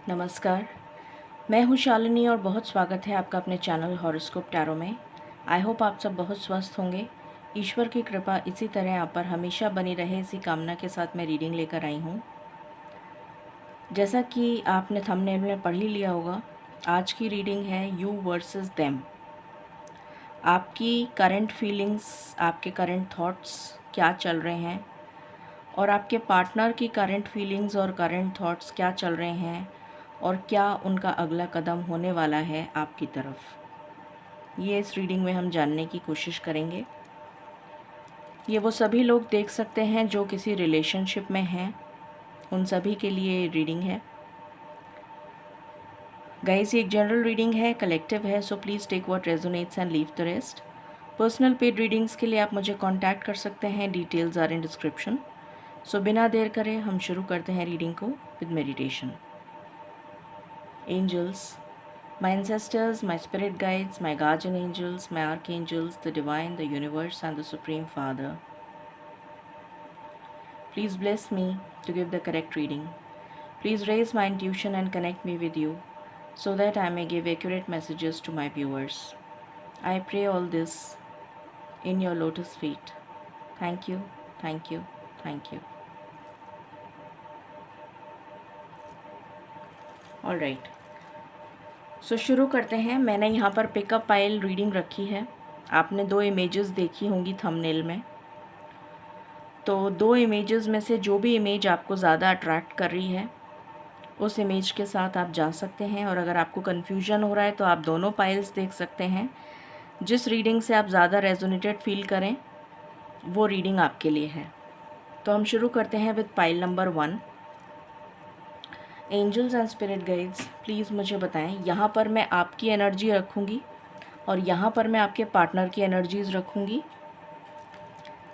नमस्कार, मैं हूँ शालिनी और बहुत स्वागत है आपका अपने चैनल हॉरोस्कोप टैरो में। आई होप आप सब बहुत स्वस्थ होंगे। ईश्वर की कृपा इसी तरह आप पर हमेशा बनी रहे, इसी कामना के साथ मैं रीडिंग लेकर आई हूँ। जैसा कि आपने थंबनेल में पढ़ ही लिया होगा, आज की रीडिंग है यू वर्सेस देम। आपकी करंट फीलिंग्स, आपके करंट थॉट्स क्या चल रहे हैं और आपके पार्टनर की करंट फीलिंग्स और करंट थॉट्स क्या चल रहे हैं और क्या उनका अगला कदम होने वाला है आपकी तरफ, ये इस रीडिंग में हम जानने की कोशिश करेंगे। ये वो सभी लोग देख सकते हैं जो किसी रिलेशनशिप में हैं, उन सभी के लिए रीडिंग है। गाइस, ये एक जनरल रीडिंग है, कलेक्टिव है, so please take what resonates and leave the rest. Personal paid readings के लिए आप मुझे कॉन्टैक्ट कर सकते हैं, details are in description. So बिना देर करे हम शुरू करते हैं रीडिंग को with meditation. Angels, my ancestors, my spirit guides, my guardian angels, my archangels, the divine, the universe, and the Supreme Father, please bless me to give the correct reading. Please raise my intuition and connect me with you so that I may give accurate messages to my viewers. I pray all this in your lotus feet. Thank you, thank you, thank you. All right. सो शुरू करते हैं। मैंने यहाँ पर pickup pile reading रखी है। आपने 2 images देखी होंगी थंबनेल में। तो 2 इमेजेस में से जो भी इमेज आपको ज़्यादा अट्रैक्ट कर रही है, उस इमेज के साथ आप जा सकते हैं। और अगर आपको कन्फ्यूजन हो रहा है तो आप दोनों पाइल्स देख सकते हैं। जिस रीडिंग से आप ज़्यादा रेजोनेटेड फील करें, वो रीडिंग आपके लिए है। तो हम शुरू करते हैं with pile number 1। Angels and spirit guides, please मुझे बताएं, यहाँ पर मैं आपकी एनर्जी रखूँगी और यहाँ पर मैं आपके पार्टनर की एनर्जीज़ रखूँगी।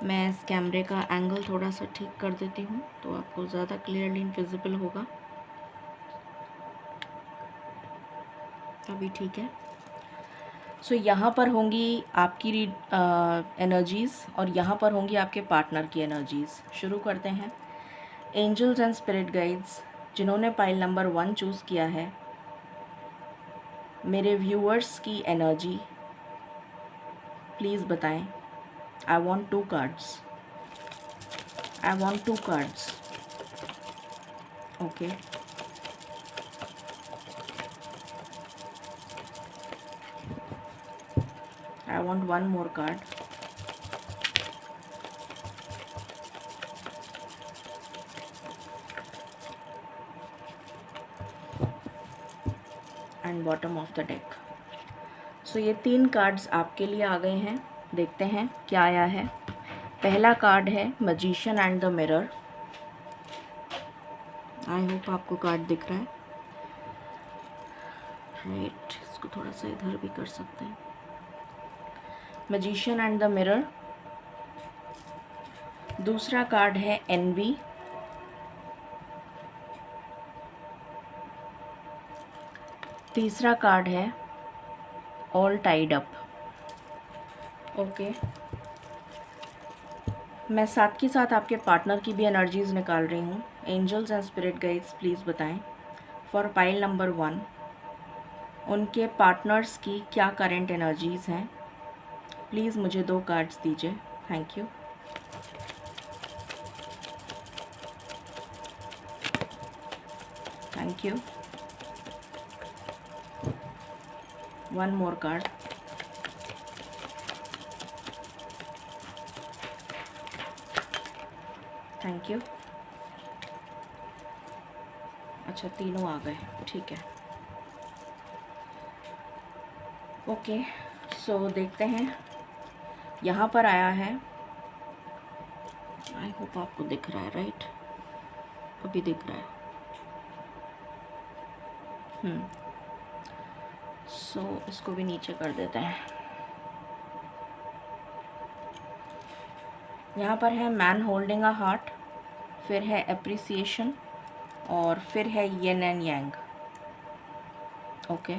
मैं इस कैमरे का एंगल थोड़ा सा ठीक कर देती हूँ तो आपको ज़्यादा क्लियरली विजिबल होगा। अभी ठीक है। सो यहाँ पर होंगी आपकी एनर्जीज़ और यहाँ पर होंगी आपके पार्टनर की एनर्जीज़। शुरू करते हैं। एंजल्स एंड स्पिरिट गाइड्स, जिन्होंने पाइल नंबर 1 चूज़ किया है, मेरे व्यूअर्स की एनर्जी प्लीज़ बताएं। I want 2 cards. I want 2 cards. Okay, I want 1 more card. And bottom of the deck. So ये 3 कार्ड्स आपके लिए आ गए हैं। देखते हैं क्या आया है। पहला कार्ड है magician and the mirror. I hope आपको कार्ड दिख रहा है। राइट, इसको थोड़ा सा इधर भी कर सकते हैं। Magician and the mirror. दूसरा कार्ड है एनवी। तीसरा कार्ड है ऑल टाइड अप। ओके, मैं साथ के साथ आपके पार्टनर की भी एनर्जीज़ निकाल रही हूँ। Angels and spirit guides, please बताएं फॉर पाइल नंबर 1 उनके पार्टनर्स की क्या करंट एनर्जीज़ हैं। प्लीज़ मुझे 2 कार्ड्स दीजिए। Thank you. Thank you. 1 more card. Thank you. अच्छा, तीनों आ गए, ठीक है। ओके, सो देखते हैं। यहाँ पर आया है, आई होप आपको दिख रहा है। राइट, अभी दिख रहा है। सो इसको भी नीचे कर देते हैं। यहाँ पर है मैन होल्डिंग अ हार्ट, फिर है एप्रिसिएशन और फिर है येन एंड यांग। ओके,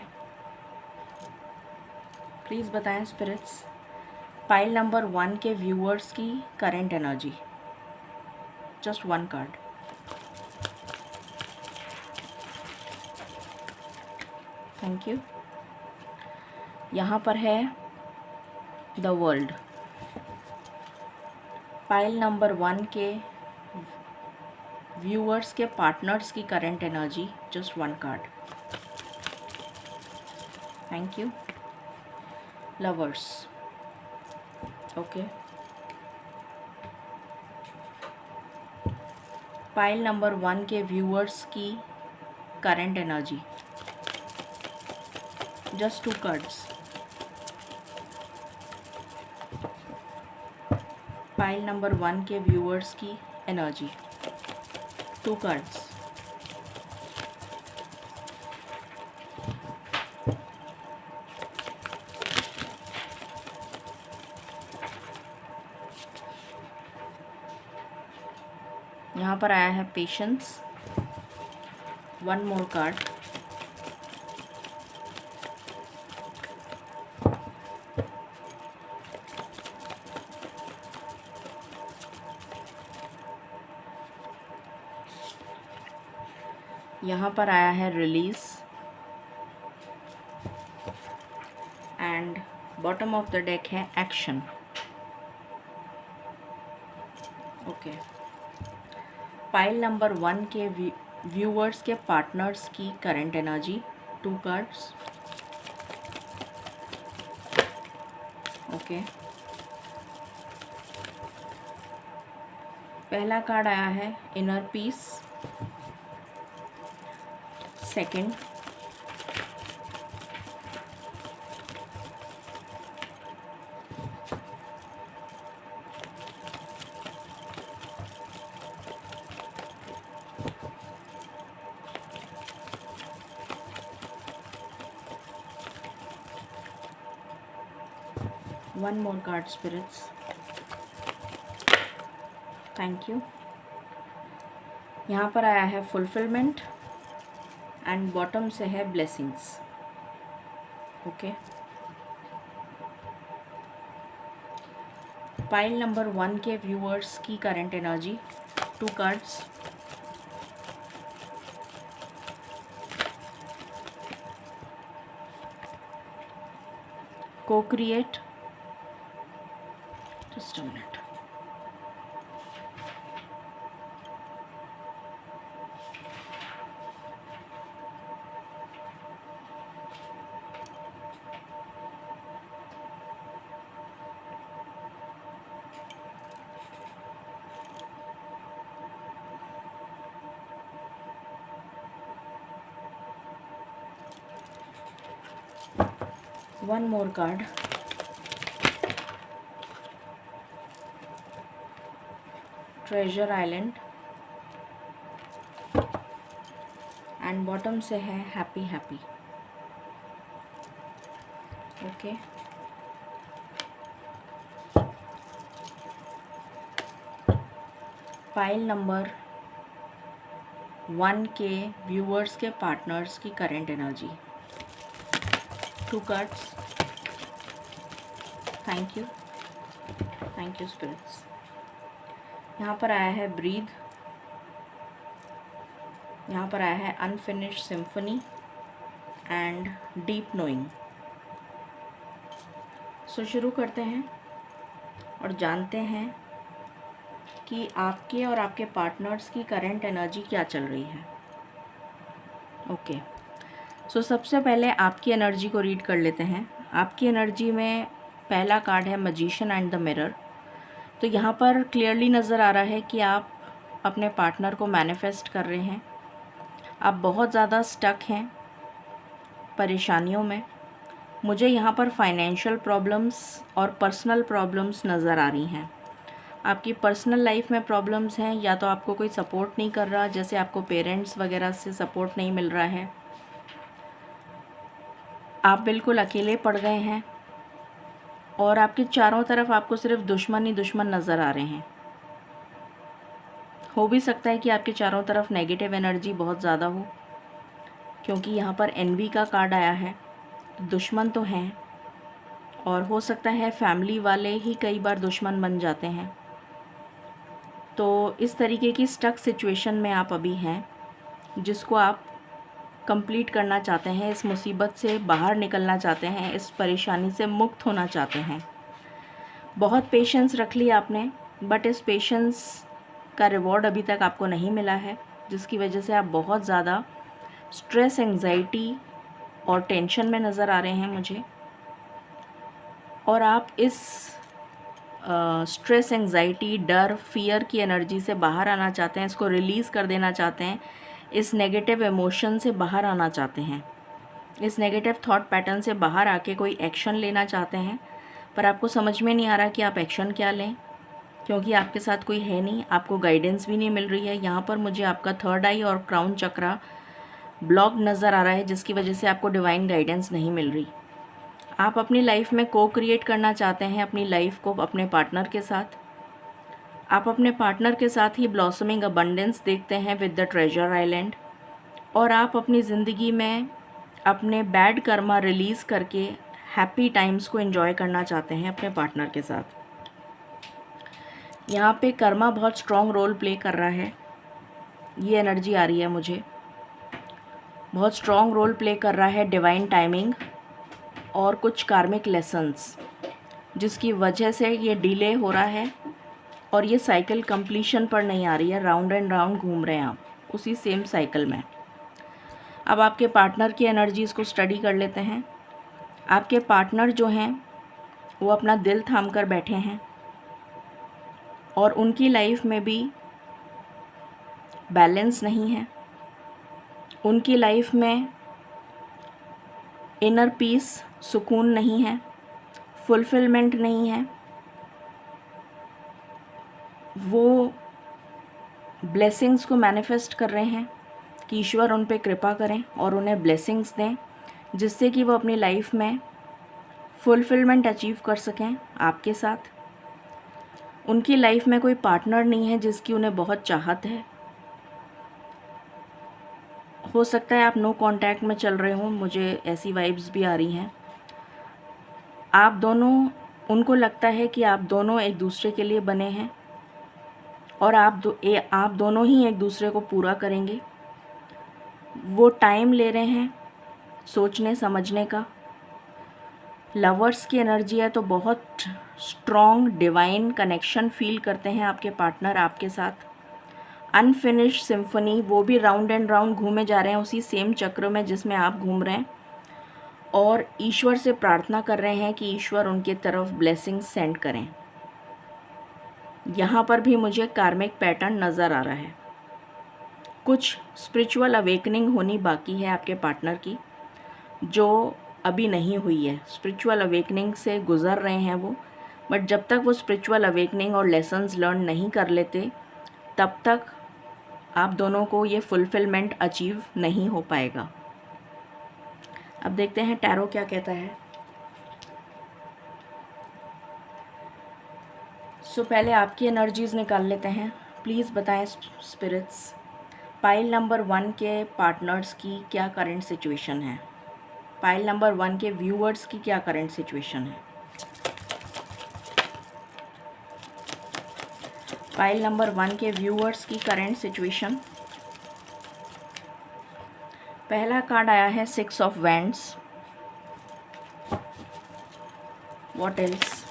प्लीज़ बताएं स्पिरिट्स, पाइल नंबर 1 के व्यूअर्स की current energy. Just 1 card. Thank you. यहाँ पर है द वर्ल्ड। पाइल नंबर 1 के व्यूअर्स के पार्टनर्स की current energy, just 1 card. Thank you. Lovers, okay. Pile number 1 के व्यूअर्स की current energy, just 2 cards. Pile number 1 के व्यूअर्स की एनर्जी, 2 कार्ड्स। यहाँ पर आया है पेशेंस, 1 मोर कार्ड। यहाँ पर आया है release and bottom of the deck है एक्शन, ओके। पाइल नंबर 1 के व्यूअर्स के पार्टनर्स की करंट एनर्जी, 2 कार्ड्स, ओके। पहला कार्ड आया है inner peace, second, one more card spirits, thank you. यहाँ पर आया है फुलफिलमेंट एंड बॉटम से है ब्लेसिंग्स, ओके। पाइल नंबर 1 के व्यूअर्स की करंट एनर्जी, 2 कार्ड्स, को create, just a minute. One more card, treasure island and bottom से है happy happy, okay. Pile number 1 के व्यूअर्स के पार्टनर्स की current energy, 2 cards, thank you spirits. यहाँ पर आया है ब्रीथ, यहाँ पर आया है unfinished symphony and deep knowing. So शुरू करते हैं और जानते हैं कि आपके और आपके पार्टनर्स की करंट एनर्जी क्या चल रही है, ओके। सो सबसे पहले आपकी एनर्जी को रीड कर लेते हैं। आपकी एनर्जी में पहला कार्ड है मैजिशियन एंड द मिरर। तो यहाँ पर क्लियरली नज़र आ रहा है कि आप अपने पार्टनर को मैनिफेस्ट कर रहे हैं। आप बहुत ज़्यादा स्टक हैं परेशानियों में। मुझे यहाँ पर फाइनेंशियल प्रॉब्लम्स और पर्सनल प्रॉब्लम्स नज़र आ रही हैं। आपकी पर्सनल लाइफ में प्रॉब्लम्स हैं, या तो आपको कोई सपोर्ट नहीं कर रहा, जैसे आपको पेरेंट्स वगैरह से सपोर्ट नहीं मिल रहा है, आप बिल्कुल अकेले पड़ गए हैं और आपके चारों तरफ आपको सिर्फ दुश्मन ही दुश्मन नज़र आ रहे हैं। हो भी सकता है कि आपके चारों तरफ नेगेटिव एनर्जी बहुत ज़्यादा हो, क्योंकि यहाँ पर एनवी का कार्ड आया है। दुश्मन तो हैं और हो सकता है फैमिली वाले ही कई बार दुश्मन बन जाते हैं। तो इस तरीके की स्टक सिचुएशन में आप अभी हैं, जिसको आप कंप्लीट करना चाहते हैं, इस मुसीबत से बाहर निकलना चाहते हैं, इस परेशानी से मुक्त होना चाहते हैं। बहुत पेशेंस रख ली आपने, बट इस पेशेंस का रिवॉर्ड अभी तक आपको नहीं मिला है, जिसकी वजह से आप बहुत ज़्यादा स्ट्रेस, एंग्जाइटी और टेंशन में नज़र आ रहे हैं मुझे। और आप इस स्ट्रेस, एंग्जाइटी, डर, फियर की एनर्जी से बाहर आना चाहते हैं, इसको रिलीज़ कर देना चाहते हैं, इस नेगेटिव इमोशन से बाहर आना चाहते हैं, इस नेगेटिव थॉट पैटर्न से बाहर आके कोई एक्शन लेना चाहते हैं। पर आपको समझ में नहीं आ रहा कि आप एक्शन क्या लें, क्योंकि आपके साथ कोई है नहीं, आपको गाइडेंस भी नहीं मिल रही है। यहाँ पर मुझे आपका थर्ड आई और क्राउन चक्रा ब्लॉक नज़र आ रहा है, जिसकी वजह से आपको डिवाइन गाइडेंस नहीं मिल रही। आप अपनी लाइफ में को क्रिएट करना चाहते हैं अपनी लाइफ को अपने पार्टनर के साथ। आप अपने पार्टनर के साथ ही ब्लॉसमिंग अबंडेंस देखते हैं विद द ट्रेजर आइलैंड। और आप अपनी ज़िंदगी में अपने बैड कर्मा रिलीज़ करके हैप्पी टाइम्स को एंजॉय करना चाहते हैं अपने पार्टनर के साथ। यहाँ पे कर्मा बहुत स्ट्रॉन्ग रोल प्ले कर रहा है, ये एनर्जी आ रही है मुझे। बहुत स्ट्रॉन्ग रोल प्ले कर रहा है डिवाइन टाइमिंग और कुछ कार्मिक लेसन्स, जिसकी वजह से ये डिले हो रहा है और ये साइकिल कंप्लीशन पर नहीं आ रही है। राउंड एंड राउंड घूम रहे हैं आप उसी सेम साइकिल में। अब आपके पार्टनर की एनर्जीज़ को स्टडी कर लेते हैं। आपके पार्टनर जो हैं वो अपना दिल थाम कर बैठे हैं और उनकी लाइफ में भी बैलेंस नहीं है। उनकी लाइफ में इनर पीस, सुकून नहीं है, फुलफिलमेंट नहीं है। वो ब्लेसिंग्स को मैनिफेस्ट कर रहे हैं कि ईश्वर उन पे कृपा करें और उन्हें ब्लेसिंग्स दें, जिससे कि वो अपनी लाइफ में फुलफिलमेंट अचीव कर सकें आपके साथ। उनकी लाइफ में कोई पार्टनर नहीं है जिसकी उन्हें बहुत चाहत है। हो सकता है आप नो कांटेक्ट में चल रहे हो, मुझे ऐसी वाइब्स भी आ रही हैं। आप दोनों, उनको लगता है कि आप दोनों एक दूसरे के लिए बने हैं और आप दोनों ही एक दूसरे को पूरा करेंगे। वो टाइम ले रहे हैं सोचने समझने का। लवर्स की एनर्जी है तो बहुत स्ट्रॉन्ग डिवाइन कनेक्शन फील करते हैं आपके पार्टनर आपके साथ। अनफिनिश्ड सिम्फनी, वो भी राउंड एंड राउंड घूमे जा रहे हैं उसी सेम चक्र में जिसमें आप घूम रहे हैं, और ईश्वर से प्रार्थना कर रहे हैं कि ईश्वर उनके तरफ ब्लेसिंग्स सेंड करें। यहाँ पर भी मुझे कार्मिक पैटर्न नज़र आ रहा है। कुछ स्पिरिचुअल अवेकनिंग होनी बाकी है आपके पार्टनर की, जो अभी नहीं हुई है। स्पिरिचुअल अवेकनिंग से गुज़र रहे हैं वो, बट जब तक वो स्पिरिचुअल अवेकनिंग और लेसन्स लर्न नहीं कर लेते तब तक आप दोनों को ये फुलफिलमेंट अचीव नहीं हो पाएगा। अब देखते हैं टैरो क्या कहता है। पहले आपकी एनर्जीज़ निकाल लेते हैं। प्लीज़ बताएं स्पिरिट्स, पाइल नंबर 1 के पार्टनर्स की क्या करंट सिचुएशन है। पाइल नंबर 1 के व्यूअर्स की क्या करंट सिचुएशन है। पाइल नंबर 1 के व्यूअर्स की करंट सिचुएशन। पहला कार्ड आया है 6 ऑफ वैंड्स। What else.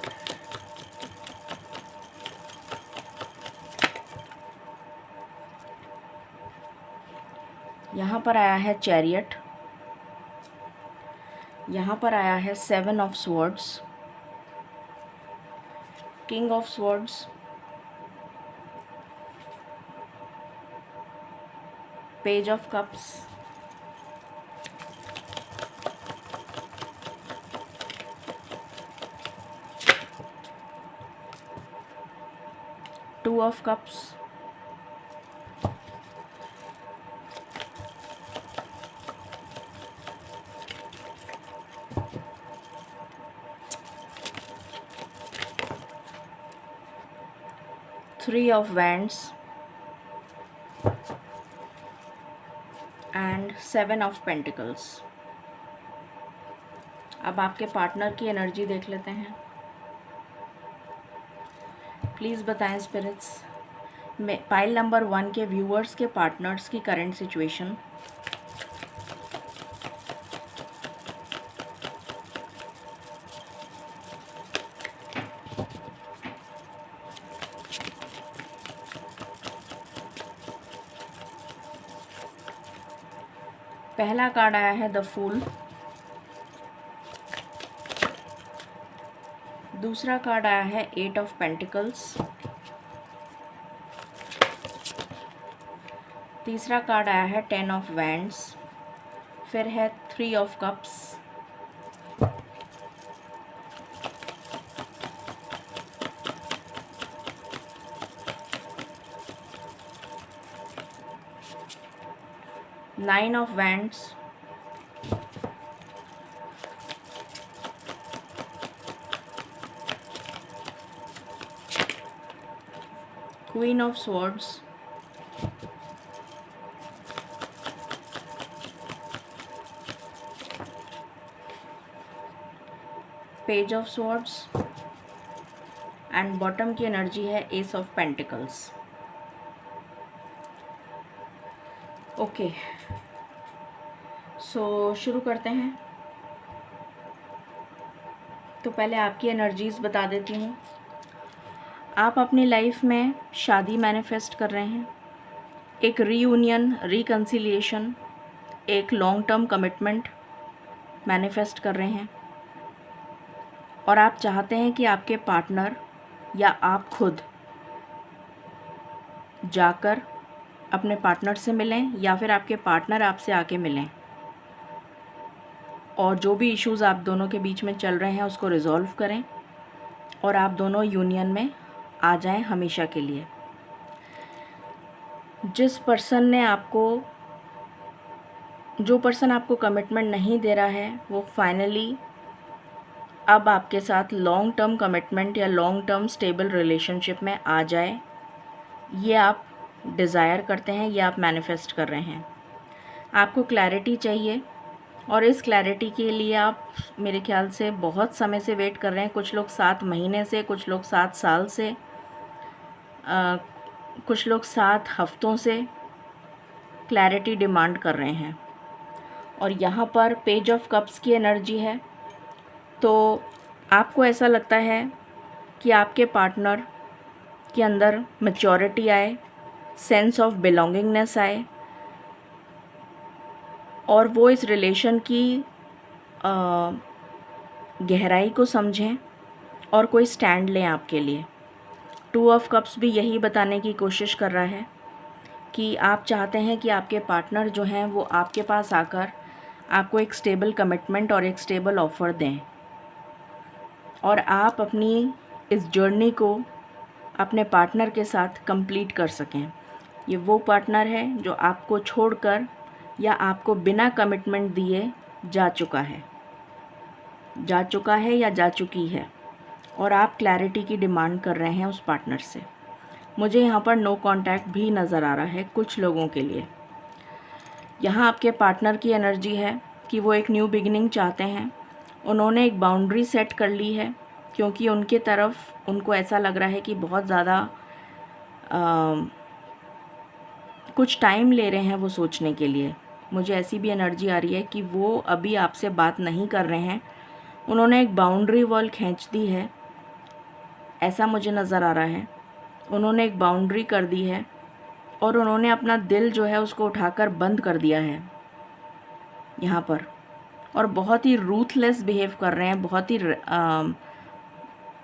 यहाँ पर आया है चैरियट। यहाँ पर आया है 7 of swords, king of swords, page of cups, two of cups, three of wands and 7 of pentacles. अब आपके पार्टनर की एनर्जी देख लेते हैं। प्लीज़ बताएं स्पिरिट्स, पाइल नंबर 1 के व्यूअर्स के पार्टनर्स की करंट सिचुएशन। पहला कार्ड आया है द फूल, दूसरा कार्ड आया है 8 ऑफ पेंटिकल्स, तीसरा कार्ड आया है 10 ऑफ वैंड्स, फिर है 3 of cups, nine of wands, queen of swords, page of swords and bottom की एनर्जी है S of pentacles. Okay, so शुरू करते हैं। तो पहले आपकी एनर्जीज़ बता देती हूँ। आप अपनी लाइफ में शादी मैनिफेस्ट कर रहे हैं, एक रीयूनियन, रिकन्सिलिएशन, एक लॉन्ग टर्म कमिटमेंट मैनिफेस्ट कर रहे हैं, और आप चाहते हैं कि आपके पार्टनर या आप खुद जाकर अपने पार्टनर से मिलें या फिर आपके पार्टनर आपसे आके मिलें, और जो भी इश्यूज़ आप दोनों के बीच में चल रहे हैं उसको रिज़ॉल्व करें और आप दोनों यूनियन में आ जाएं हमेशा के लिए। जो पर्सन आपको कमिटमेंट नहीं दे रहा है वो फाइनली अब आपके साथ लॉन्ग टर्म कमिटमेंट या लॉन्ग टर्म स्टेबल रिलेशनशिप में आ जाए, ये आप डिज़ायर करते हैं, ये आप मैनिफेस्ट कर रहे हैं। आपको क्लैरिटी चाहिए और इस क्लैरिटी के लिए आप मेरे ख्याल से बहुत समय से वेट कर रहे हैं। कुछ लोग 7 महीने से, कुछ लोग 7 साल से, कुछ लोग 7 हफ्तों से क्लैरिटी डिमांड कर रहे हैं। और यहाँ पर पेज ऑफ कप्स की एनर्जी है, तो आपको ऐसा लगता है कि आपके पार्टनर के अंदर मैच्योरिटी आए, सेंस ऑफ बिलोंगिंगनेस आए, और वो इस रिलेशन की गहराई को समझें और कोई स्टैंड लें आपके लिए। 2 ऑफ कप्स भी यही बताने की कोशिश कर रहा है कि आप चाहते हैं कि आपके पार्टनर जो हैं वो आपके पास आकर आपको एक स्टेबल कमिटमेंट और एक स्टेबल ऑफ़र दें, और आप अपनी इस जर्नी को अपने पार्टनर के साथ कंप्लीट कर सकें। ये वो पार्टनर है जो आपको छोड़कर या आपको बिना कमिटमेंट दिए जा चुका है या जा चुकी है, और आप क्लैरिटी की डिमांड कर रहे हैं उस पार्टनर से। मुझे यहाँ पर नो कांटेक्ट भी नज़र आ रहा है कुछ लोगों के लिए। यहाँ आपके पार्टनर की एनर्जी है कि वो एक न्यू बिगिनिंग चाहते हैं। उन्होंने एक बाउंड्री सेट कर ली है क्योंकि उनके तरफ उनको ऐसा लग रहा है कि बहुत ज़्यादा कुछ टाइम ले रहे हैं वो सोचने के लिए। मुझे ऐसी भी एनर्जी आ रही है कि वो अभी आपसे बात नहीं कर रहे हैं, उन्होंने एक बाउंड्री वॉल खींच दी है, ऐसा मुझे नज़र आ रहा है। उन्होंने एक बाउंड्री कर दी है और उन्होंने अपना दिल जो है उसको उठाकर बंद कर दिया है यहाँ पर, और बहुत ही रूथलेस बिहेव कर रहे हैं, बहुत ही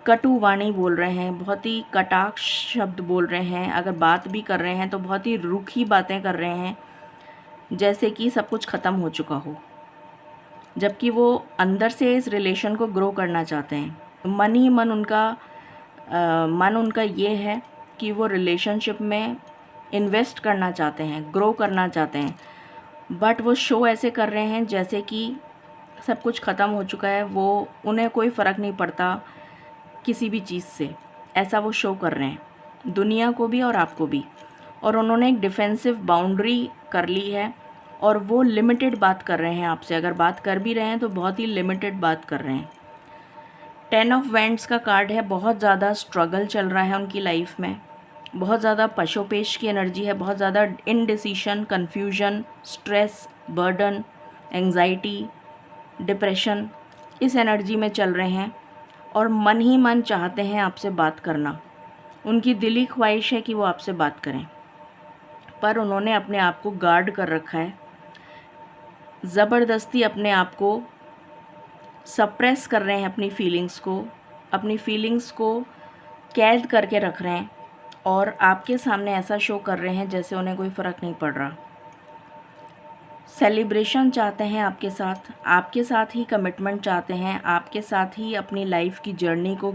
कटु वाणी बोल रहे हैं, बहुत ही कटाक्ष शब्द बोल रहे हैं। अगर बात भी कर रहे हैं तो बहुत ही रूखी बातें कर रहे हैं, जैसे कि सब कुछ ख़त्म हो चुका हो, जबकि वो अंदर से इस रिलेशन को ग्रो करना चाहते हैं। मन ही मन उनका ये है कि वो रिलेशनशिप में इन्वेस्ट करना चाहते हैं, ग्रो करना चाहते हैं, बट वो शो ऐसे कर रहे हैं जैसे कि सब कुछ ख़त्म हो चुका है, वो उन्हें कोई फ़र्क नहीं पड़ता किसी भी चीज़ से, ऐसा वो शो कर रहे हैं दुनिया को भी और आपको भी। और उन्होंने एक डिफेंसिव बाउंड्री कर ली है और वो लिमिटेड बात कर रहे हैं आपसे। अगर बात कर भी रहे हैं तो बहुत ही लिमिटेड बात कर रहे हैं। 10 ऑफ वैंड्स का कार्ड है, बहुत ज़्यादा स्ट्रगल चल रहा है उनकी लाइफ में, बहुत ज़्यादा पशोपेश की एनर्जी है, बहुत ज़्यादा indecision, confusion, stress, burden, anxiety, depression, इस एनर्जी में चल रहे हैं और मन ही मन चाहते हैं आपसे बात करना। उनकी दिली ख्वाहिश है कि वो आपसे बात करें, पर उन्होंने अपने आप को गार्ड कर रखा है। ज़बरदस्ती अपने आप को सप्रेस कर रहे हैं, अपनी फीलिंग्स को कैद करके रख रहे हैं और आपके सामने ऐसा शो कर रहे हैं जैसे उन्हें कोई फ़र्क नहीं पड़ रहा। सेलिब्रेशन चाहते हैं आपके साथ ही कमिटमेंट चाहते हैं, आपके साथ ही अपनी लाइफ की जर्नी को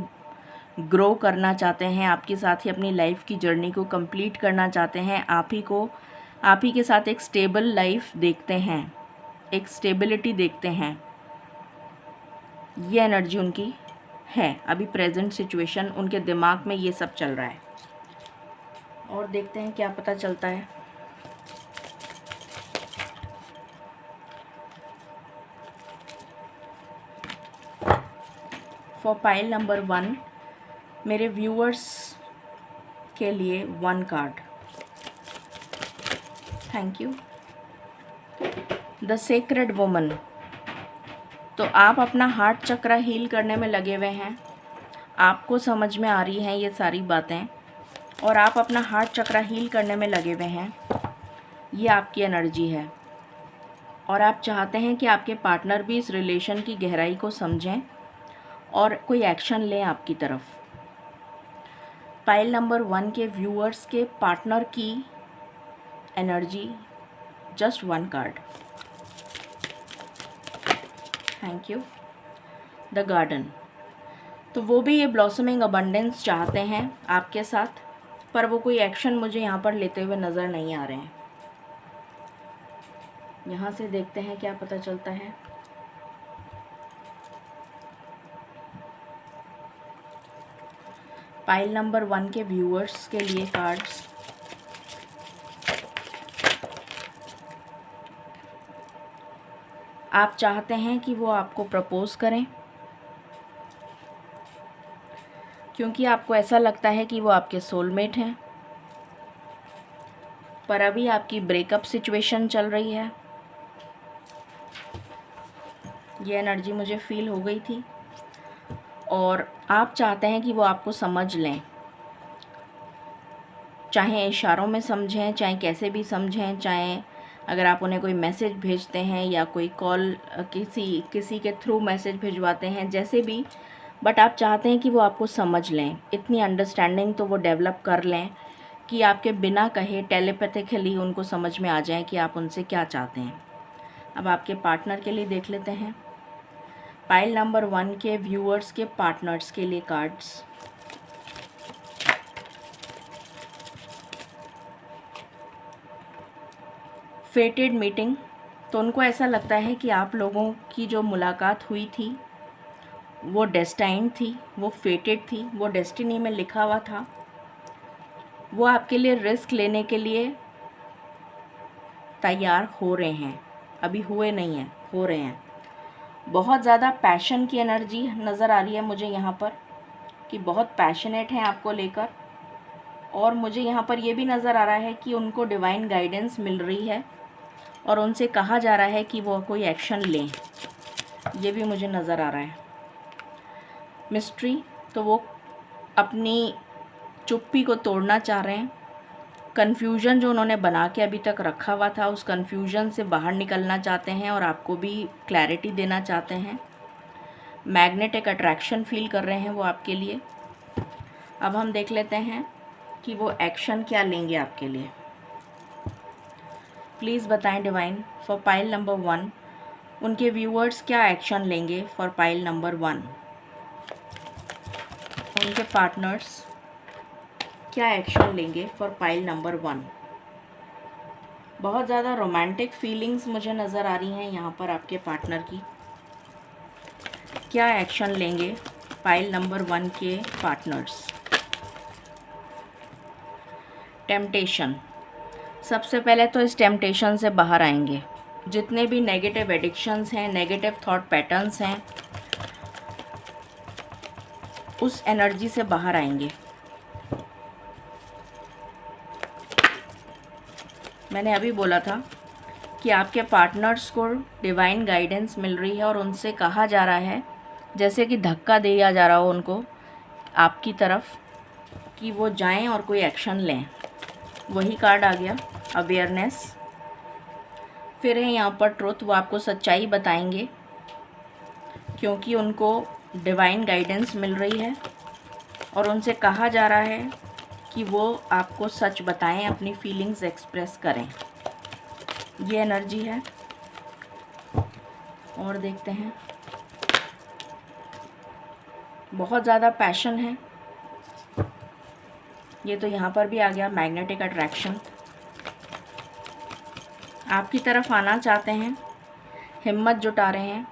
ग्रो करना चाहते हैं, आपके साथ ही अपनी लाइफ की जर्नी को कंप्लीट करना चाहते हैं, आप ही के साथ एक स्टेबल लाइफ देखते हैं, एक स्टेबिलिटी देखते हैं। ये एनर्जी उनकी है। अभी प्रेजेंट सिचुएशन उनके दिमाग में ये सब चल रहा है और देखते हैं क्या पता चलता है। फॉर पाइल नंबर 1 मेरे व्यूअर्स के लिए 1 card. Thank you. The sacred woman. तो आप अपना हार्ट चक्र हील करने में लगे हुए हैं, आपको समझ में आ रही हैं ये सारी बातें और आप अपना हार्ट चक्र हील करने में लगे हुए हैं। ये आपकी एनर्जी है और आप चाहते हैं कि आपके पार्टनर भी इस रिलेशन की गहराई को समझें और कोई एक्शन लें आपकी तरफ। पाइल नंबर 1 के व्यूअर्स के पार्टनर की energy, just 1 card. Thank you. The garden. तो वो भी ये ब्लॉसमिंग अबंडेंस चाहते हैं आपके साथ, पर वो कोई एक्शन मुझे यहाँ पर लेते हुए नज़र नहीं आ रहे हैं। यहाँ से देखते हैं क्या पता चलता है। पाइल नंबर 1 के व्यूअर्स के लिए कार्ड्स। आप चाहते हैं कि वो आपको प्रपोज करें क्योंकि आपको ऐसा लगता है कि वो आपके सोलमेट हैं, पर अभी आपकी ब्रेकअप सिचुएशन चल रही है। ये एनर्जी मुझे फील हो गई थी और आप चाहते हैं कि वो आपको समझ लें, चाहे इशारों में समझें, चाहे कैसे भी समझें, चाहे अगर आप उन्हें कोई मैसेज भेजते हैं या कोई कॉल किसी के थ्रू मैसेज भिजवाते हैं, जैसे भी, बट आप चाहते हैं कि वो आपको समझ लें। इतनी अंडरस्टैंडिंग तो वो डेवलप कर लें कि आपके बिना कहे टेलीपैथिकली उनको समझ में आ जाए कि आप उनसे क्या चाहते हैं। अब आपके पार्टनर के लिए देख लेते हैं। पाइल नंबर 1 के व्यूअर्स के पार्टनर्स के लिए कार्ड्स। फेटेड मीटिंग। तो उनको ऐसा लगता है कि आप लोगों की जो मुलाकात हुई थी वो डेस्टाइन्ड थी, वो फेटेड थी, वो डेस्टिनी में लिखा हुआ था। वो आपके लिए रिस्क लेने के लिए तैयार हो रहे हैं, अभी हुए नहीं हैं, हो रहे हैं। बहुत ज़्यादा पैशन की एनर्जी नज़र आ रही है मुझे यहाँ पर कि बहुत पैशनेट हैं आपको लेकर, और मुझे यहाँ पर ये भी नज़र आ रहा है कि उनको डिवाइन गाइडेंस मिल रही है और उनसे कहा जा रहा है कि वो कोई एक्शन लें। ये भी मुझे नज़र आ रहा है। मिस्ट्री। तो वो अपनी चुप्पी को तोड़ना चाह रहे हैं। कन्फ्यूजन जो उन्होंने बना के अभी तक रखा हुआ था, उस कन्फ्यूजन से बाहर निकलना चाहते हैं और आपको भी क्लैरिटी देना चाहते हैं। मैग्नेटिक अट्रैक्शन फील कर रहे हैं वो आपके लिए। अब हम देख लेते हैं कि वो एक्शन क्या लेंगे आपके लिए। प्लीज़ बताएं डिवाइन, फॉर पाइल नंबर 1 उनके व्यूअर्स क्या एक्शन लेंगे। फॉर पाइल नंबर 1 उनके पार्टनर्स क्या एक्शन लेंगे। फॉर पाइल नंबर 1 बहुत ज़्यादा रोमांटिक फीलिंग्स मुझे नज़र आ रही हैं यहाँ पर आपके पार्टनर की। क्या एक्शन लेंगे पाइल नंबर 1 के पार्टनर्स। टेम्पटेशन। सबसे पहले तो इस टेम्पटेशन से बाहर आएंगे। जितने भी नेगेटिव एडिक्शंस हैं, नेगेटिव थॉट पैटर्न्स हैं, उस एनर्जी से बाहर आएंगे। मैंने अभी बोला था कि आपके पार्टनर्स को डिवाइन गाइडेंस मिल रही है और उनसे कहा जा रहा है, जैसे कि धक्का दिया जा रहा हो उनको आपकी तरफ, कि वो जाएं और कोई एक्शन लें। वही कार्ड आ गया, अवेयरनेस। फिर है यहाँ पर ट्रुथ, वो आपको सच्चाई बताएंगे क्योंकि उनको डिवाइन गाइडेंस मिल रही है और उनसे कहा जा रहा है कि वो आपको सच बताएं, अपनी फीलिंग्स एक्सप्रेस करें। ये एनर्जी है। और देखते हैं, बहुत ज़्यादा पैशन है। ये तो यहाँ पर भी आ गया, मैग्नेटिक अट्रैक्शन। आपकी तरफ आना चाहते हैं, हिम्मत जुटा रहे हैं।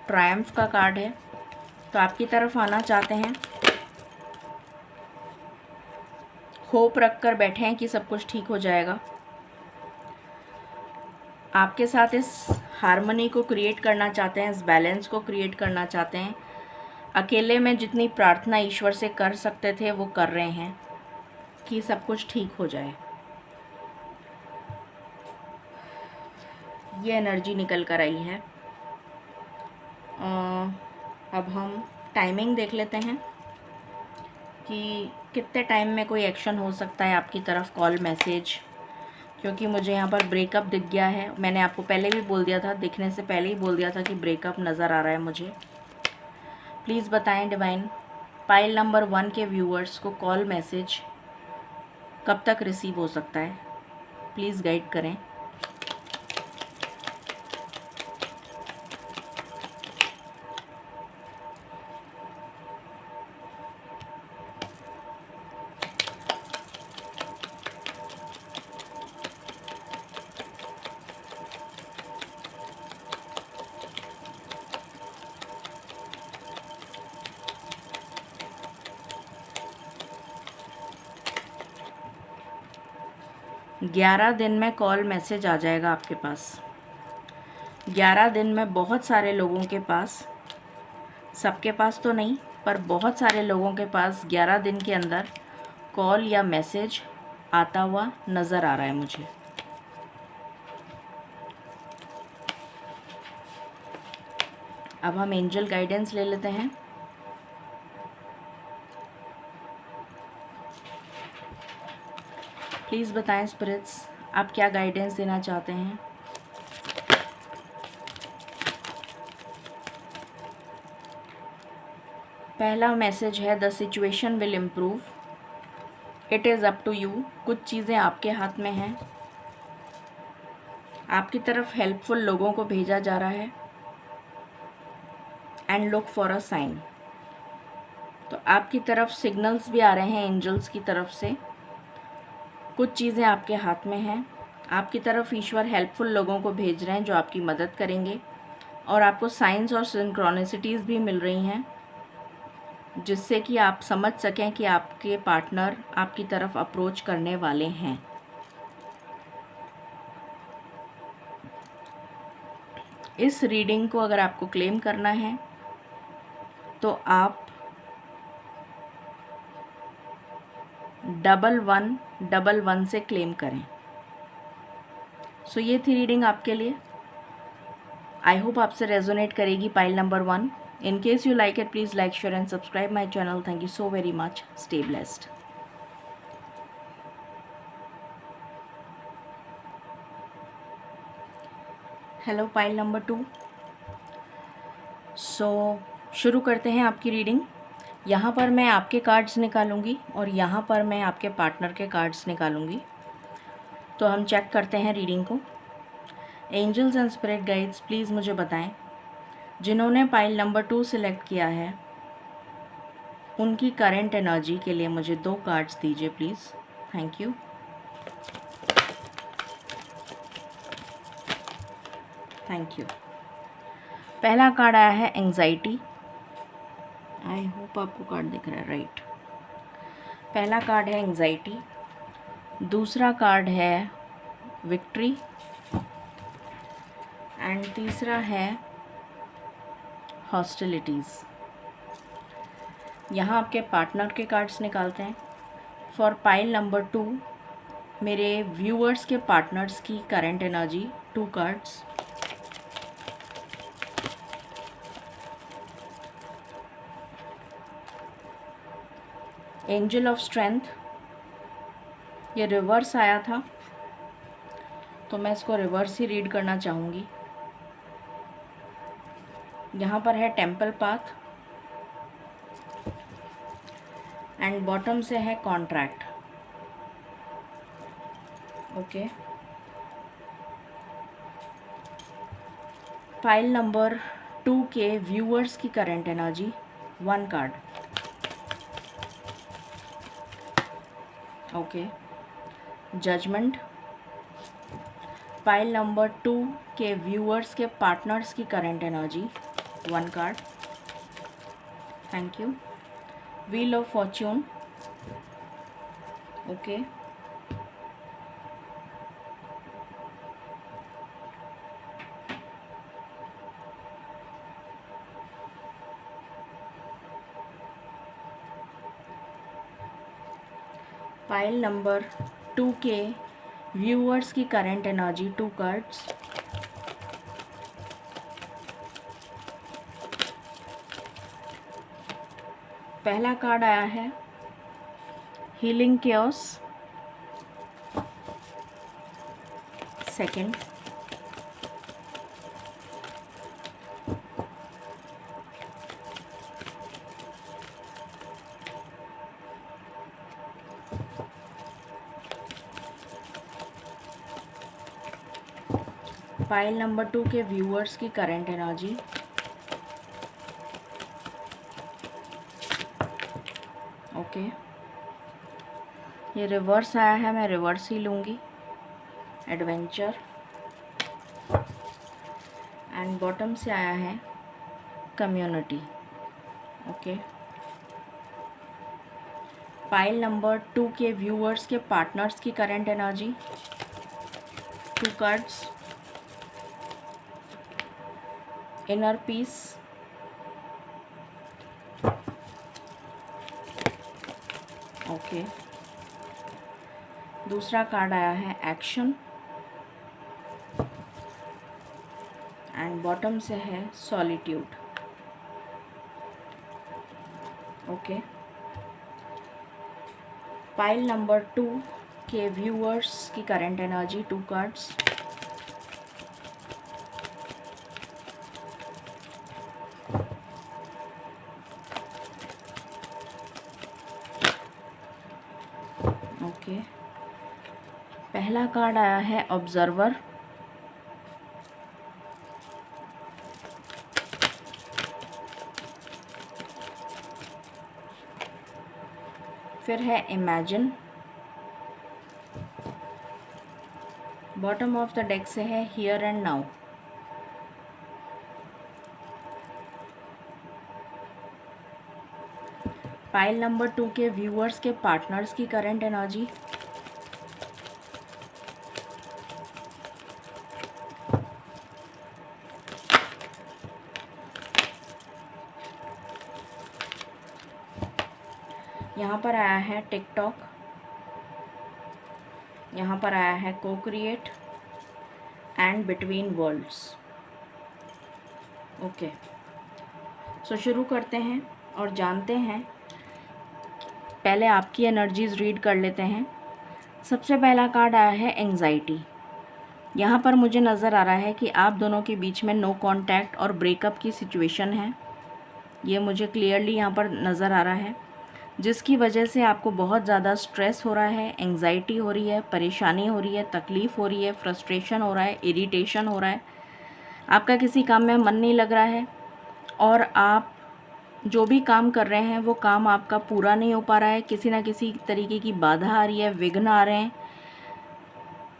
ट्रायम्फ का कार्ड है, तो आपकी तरफ आना चाहते हैं। होप रख कर बैठे हैं कि सब कुछ ठीक हो जाएगा। आपके साथ इस हार्मनी को क्रिएट करना चाहते हैं, इस बैलेंस को क्रिएट करना चाहते हैं। अकेले में जितनी प्रार्थना ईश्वर से कर सकते थे वो कर रहे हैं कि सब कुछ ठीक हो जाए। ये एनर्जी निकल कर आई है। अब हम टाइमिंग देख लेते हैं कि कितने टाइम में कोई एक्शन हो सकता है आपकी तरफ, कॉल, मैसेज। क्योंकि मुझे यहाँ पर ब्रेकअप दिख गया है। मैंने आपको पहले भी बोल दिया था, दिखने से पहले ही बोल दिया था कि ब्रेकअप नज़र आ रहा है मुझे। प्लीज़ बताएं डिवाइन, पाइल नंबर 1 के व्यूअर्स को कॉल, मैसेज कब तक रिसीव हो सकता है? प्लीज़ गाइड करें। ग्यारह दिन में कॉल, मैसेज आ जाएगा आपके पास। 11 दिन में बहुत सारे लोगों के पास, सबके पास तो नहीं पर बहुत सारे लोगों के पास 11 दिन के अंदर कॉल या मैसेज आता हुआ नज़र आ रहा है मुझे। अब हम एंजल गाइडेंस ले लेते हैं। प्लीज़ बताएं स्पिरिट्स, आप क्या गाइडेंस देना चाहते हैं। पहला मैसेज है, the situation will improve, it is up to you. कुछ चीज़ें आपके हाथ में हैं। आपकी तरफ हेल्पफुल लोगों को भेजा जा रहा है। And look for a sign. तो आपकी तरफ सिग्नल्स भी आ रहे हैं एंजल्स की तरफ से। कुछ चीज़ें आपके हाथ में हैं। आपकी तरफ ईश्वर हेल्पफुल लोगों को भेज रहे हैं जो आपकी मदद करेंगे। और आपको साइंस और सिंक्रोनिसिटीज़ भी मिल रही हैं जिससे कि आप समझ सकें कि आपके पार्टनर आपकी तरफ अप्रोच करने वाले हैं। इस रीडिंग को अगर आपको क्लेम करना है तो आप 1111 से क्लेम करें। सो ये थी रीडिंग आपके लिए। आई होप आपसे रेजोनेट करेगी pile number 1। In case you like it, please like, share and subscribe my channel. Thank you so very much. Stay blessed. Hello pile number 2। शुरू करते हैं आपकी रीडिंग। यहाँ पर मैं आपके कार्ड्स निकालूंगी और यहाँ पर मैं आपके पार्टनर के कार्ड्स निकालूंगी। तो हम चेक करते हैं रीडिंग को। Angels and spirit guides, please मुझे बताएं, जिन्होंने पाइल नंबर 2 सिलेक्ट किया है उनकी करंट एनर्जी के लिए मुझे 2 कार्ड्स दीजिए please. Thank you. Thank you. पहला कार्ड आया है एंग्जाइटी। आई होप आपको कार्ड दिख रहा है, राइट। पहला कार्ड है एंग्जाइटी। दूसरा कार्ड है विक्ट्री। एंड तीसरा है हॉस्टिलिटीज़। यहाँ आपके पार्टनर के कार्ड्स निकालते हैं। फॉर पाइल नंबर 2 मेरे व्यूअर्स के पार्टनर्स की current energy, 2 cards. Angel of strength, ये रिवर्स आया था तो मैं इसको रिवर्स ही रीड करना चाहूँगी। यहाँ पर है टेम्पल पाथ एंड बॉटम से है कॉन्ट्रैक्ट। ओके, पाइल नंबर 2 के व्यूअर्स की current energy, 1 card. Okay, judgement. Pile number 2 के व्यूअर्स के पार्टनर्स की current energy, 1 card. Thank you. Wheel of fortune. Okay, pile number 2 के व्यूअर्स की करंट एनर्जी, 2 कार्ड्स। पहला कार्ड आया है healing chaos. Second, pile number 2 के व्यूअर्स की करंट एनर्जी। ओके, ये रिवर्स आया है, मैं रिवर्स ही लूँगी। एडवेंचर एंड बॉटम से आया है कम्युनिटी। ओके, पाइल नंबर 2 के व्यूअर्स के पार्टनर्स की current energy, 2 cards. Inner peace. Okay, दूसरा कार्ड आया है एक्शन एंड बॉटम से है सॉलिट्यूड। ओके, पाइल नंबर 2 के व्यूअर्स की करंट एनर्जी, 2 कार्ड्स। ओके, पहला कार्ड आया है ऑब्जर्वर। फिर है imagine. Bottom of the deck से है here and now. Pile number 2 के व्यूअर्स के पार्टनर्स की करंट एनर्जी। यहाँ पर आया है टिकटॉक, यहाँ पर आया है को create and between worlds. Okay, so शुरू करते हैं और जानते हैं। पहले आपकी एनर्जीज़ रीड कर लेते हैं। सबसे पहला कार्ड आया है एंग्जाइटी। यहाँ पर मुझे नज़र आ रहा है कि आप दोनों के बीच में नो कांटेक्ट और ब्रेकअप की सिचुएशन है। ये मुझे क्लियरली यहाँ पर नज़र आ रहा है, जिसकी वजह से आपको बहुत ज़्यादा स्ट्रेस हो रहा है, एंग्जाइटी हो रही है, परेशानी हो रही है, तकलीफ़ हो रही है, फ्रस्ट्रेशन हो रहा है, इरिटेशन हो रहा है। आपका किसी काम में मन नहीं लग रहा है और आप जो भी काम कर रहे हैं वो काम आपका पूरा नहीं हो पा रहा है। किसी ना किसी तरीके की बाधा आ रही है, विघ्न आ रहे हैं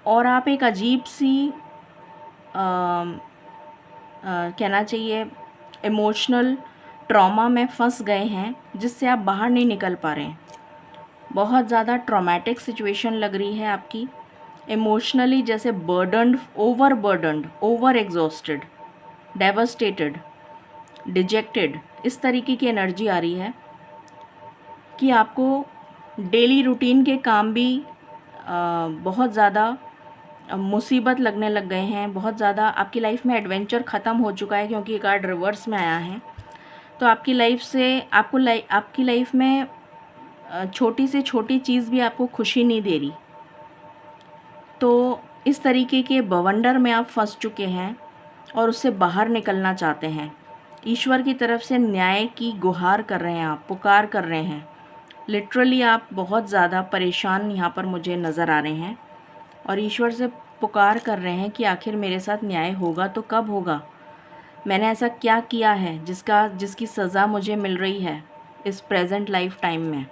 और आप एक अजीब सी कहना चाहिए इमोशनल ट्रॉमा में फंस गए हैं, जिससे आप बाहर नहीं निकल पा रहे हैं। बहुत ज़्यादा ट्रॉमेटिक सिचुएशन लग रही है आपकी। इमोशनली जैसे बर्डन्ड, ओवर एग्जॉस्टेड, डेवस्टेटेड, डिजेक्टेड, इस तरीके की एनर्जी आ रही है कि आपको डेली रूटीन के काम भी बहुत ज़्यादा मुसीबत लगने लग गए हैं। बहुत ज़्यादा आपकी लाइफ में एडवेंचर ख़त्म हो चुका है, क्योंकि ये कार्ड रिवर्स में आया है। तो आपकी लाइफ से आपकी लाइफ में छोटी से छोटी चीज़ भी आपको खुशी नहीं दे रही। तो इस तरीके के बवंडर में आप फंस चुके हैं और उससे बाहर निकलना चाहते हैं। ईश्वर की तरफ से न्याय की गुहार कर रहे हैं, आप पुकार कर रहे हैं। लिटरली आप बहुत ज़्यादा परेशान यहाँ पर मुझे नज़र आ रहे हैं और ईश्वर से पुकार कर रहे हैं कि आखिर मेरे साथ न्याय होगा तो कब होगा। मैंने ऐसा क्या किया है जिसकी सज़ा मुझे मिल रही है इस प्रेजेंट लाइफ टाइम में।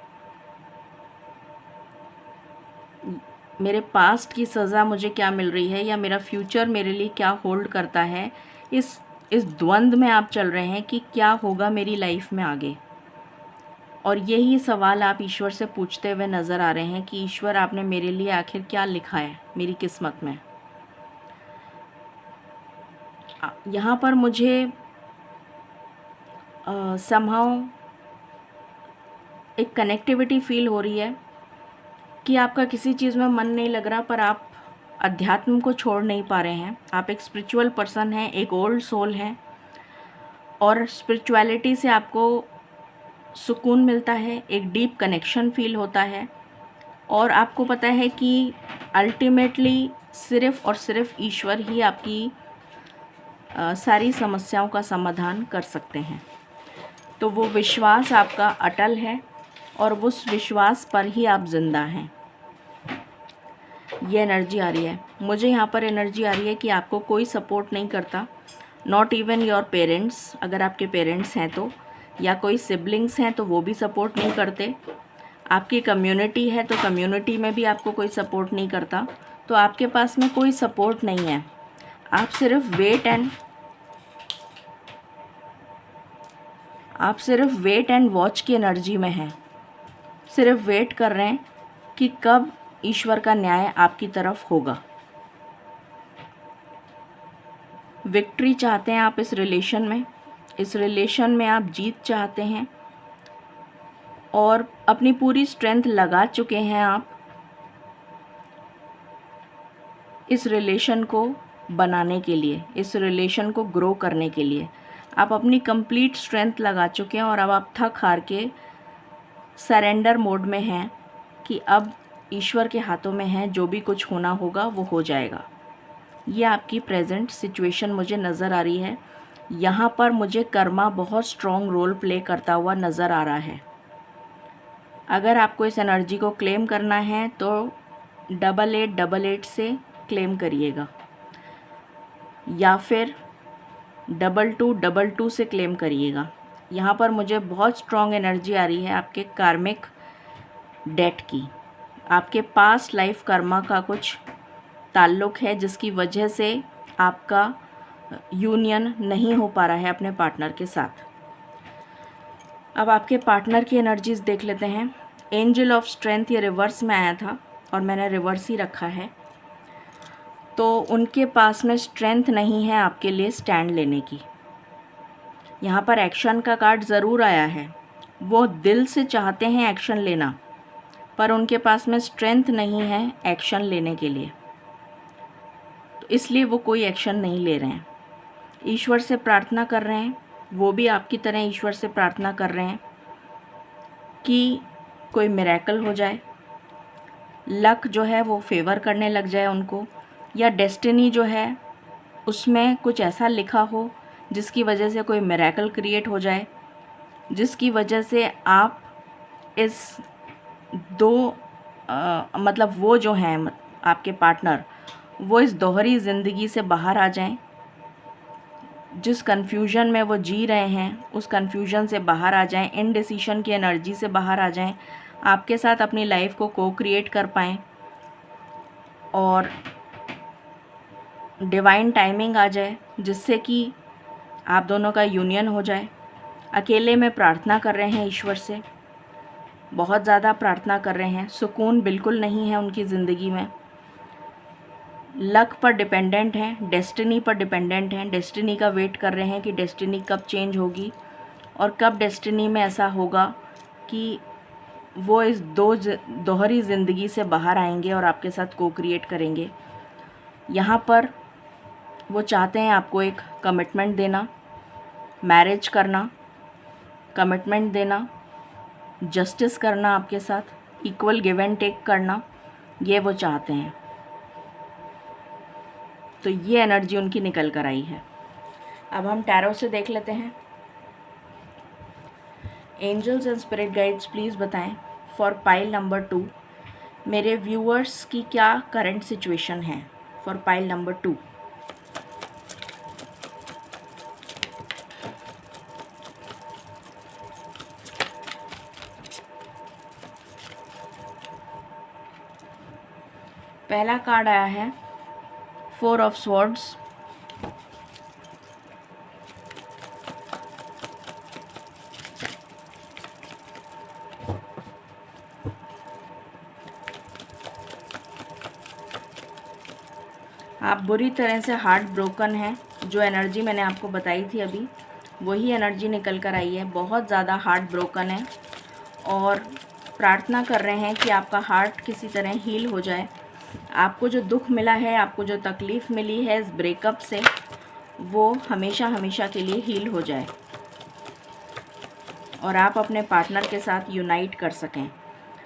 मेरे पास्ट की सज़ा मुझे क्या मिल रही है या मेरा फ्यूचर मेरे लिए क्या होल्ड करता है। इस द्वंद्व में आप चल रहे हैं कि क्या होगा मेरी लाइफ में आगे। और यही सवाल आप ईश्वर से पूछते हुए नज़र आ रहे हैं कि ईश्वर आपने मेरे लिए आखिर क्या लिखा है मेरी किस्मत में। यहाँ पर मुझे समहाउ एक कनेक्टिविटी फील हो रही है कि आपका किसी चीज़ में मन नहीं लग रहा, पर आप अध्यात्म को छोड़ नहीं पा रहे हैं। आप एक स्पिरिचुअल पर्सन हैं, एक ओल्ड सोल हैं और स्पिरिचुअलिटी से आपको सुकून मिलता है, एक डीप कनेक्शन फील होता है और आपको पता है कि अल्टीमेटली सिर्फ़ और सिर्फ ईश्वर ही आपकी सारी समस्याओं का समाधान कर सकते हैं। तो वो विश्वास आपका अटल है और उस विश्वास पर ही आप ज़िंदा हैं। ये एनर्जी आ रही है मुझे, यहाँ पर एनर्जी आ रही है कि आपको कोई सपोर्ट नहीं करता, नॉट इवन योर पेरेंट्स। अगर आपके पेरेंट्स हैं तो, या कोई सिबलिंग्स हैं तो वो भी सपोर्ट नहीं करते। आपकी कम्युनिटी है तो कम्युनिटी में भी आपको कोई सपोर्ट नहीं करता। तो आपके पास में कोई सपोर्ट नहीं है। आप सिर्फ वेट एंड वॉच की एनर्जी में हैं। सिर्फ वेट कर रहे हैं कि कब ईश्वर का न्याय आपकी तरफ होगा। विक्ट्री चाहते हैं आप इस रिलेशन में आप जीत चाहते हैं और अपनी पूरी स्ट्रेंथ लगा चुके हैं आप इस रिलेशन को बनाने के लिए, इस रिलेशन को ग्रो करने के लिए। आप अपनी कंप्लीट स्ट्रेंथ लगा चुके हैं और अब आप थक हार के सरेंडर मोड में हैं कि अब ईश्वर के हाथों में है, जो भी कुछ होना होगा वो हो जाएगा। ये आपकी प्रेजेंट सिचुएशन मुझे नज़र आ रही है। यहाँ पर मुझे कर्मा बहुत स्ट्रॉन्ग रोल प्ले करता हुआ नज़र आ रहा है। अगर आपको इस एनर्जी को क्लेम करना है तो 8888 से क्लेम करिएगा या फिर 2222 से क्लेम करिएगा। यहाँ पर मुझे बहुत स्ट्रॉन्ग एनर्जी आ रही है आपके कार्मिक डेट की। आपके पास्ट लाइफ कर्मा का कुछ ताल्लुक है जिसकी वजह से आपका यूनियन नहीं हो पा रहा है अपने पार्टनर के साथ। अब आपके पार्टनर की एनर्जीज़ देख लेते हैं। एंजल ऑफ स्ट्रेंथ ये रिवर्स में आया था और मैंने रिवर्स ही रखा है। तो उनके पास में स्ट्रेंथ नहीं है आपके लिए स्टैंड लेने की। यहाँ पर एक्शन का कार्ड ज़रूर आया है। वो दिल से चाहते हैं एक्शन लेना, पर उनके पास में स्ट्रेंथ नहीं है एक्शन लेने के लिए, तो इसलिए वो कोई एक्शन नहीं ले रहे हैं। ईश्वर से प्रार्थना कर रहे हैं, वो भी आपकी तरह ईश्वर से प्रार्थना कर रहे हैं कि कोई मिरेकल हो जाए, लक जो है वो फेवर करने लग जाए उनको, या डेस्टिनी जो है उसमें कुछ ऐसा लिखा हो जिसकी वजह से कोई मिरेकल क्रिएट हो जाए, जिसकी वजह से आप इस मतलब वो जो हैं आपके पार्टनर, वो इस दोहरी ज़िंदगी से बाहर आ जाएं। जिस कन्फ्यूजन में वो जी रहे हैं उस कन्फ्यूजन से बाहर आ जाएं, इनडिसीजन की एनर्जी से बाहर आ जाएं, आपके साथ अपनी लाइफ को को क्रिएट कर पाएँ और डिवाइन टाइमिंग आ जाए जिससे कि आप दोनों का यूनियन हो जाए। अकेले में प्रार्थना कर रहे हैं ईश्वर से, बहुत ज़्यादा प्रार्थना कर रहे हैं। सुकून बिल्कुल नहीं है उनकी ज़िंदगी में। लक पर डिपेंडेंट हैं, डेस्टिनी पर डिपेंडेंट हैं। डेस्टिनी का वेट कर रहे हैं कि डेस्टिनी कब चेंज होगी और कब डेस्टिनी में ऐसा होगा कि वो इस दोहरी ज़िंदगी से बाहर आएंगे और आपके साथ को क्रिएट करेंगे। यहाँ पर वो चाहते हैं आपको एक कमिटमेंट देना, मैरिज करना, कमिटमेंट देना, जस्टिस करना, आपके साथ इक्वल गिव एंड टेक करना, ये वो चाहते हैं। तो ये एनर्जी उनकी निकल कर आई है। अब हम टैरो से देख लेते हैं। Angels and spirit guides please बताएं फॉर पाइल नंबर 2 मेरे व्यूअर्स की क्या करंट सिचुएशन है फॉर पाइल नंबर 2। पहला कार्ड आया है 4 ऑफ स्वॉर्ड्स, आप बुरी तरह से हार्ट ब्रोकन हैं। जो एनर्जी मैंने आपको बताई थी अभी वही एनर्जी निकल कर आई है। बहुत ज़्यादा हार्ट ब्रोकन है और प्रार्थना कर रहे हैं कि आपका हार्ट किसी तरह हील हो जाए। आपको जो दुख मिला है, आपको जो तकलीफ़ मिली है इस ब्रेकअप से, वो हमेशा हमेशा के लिए हील हो जाए और आप अपने पार्टनर के साथ यूनाइट कर सकें।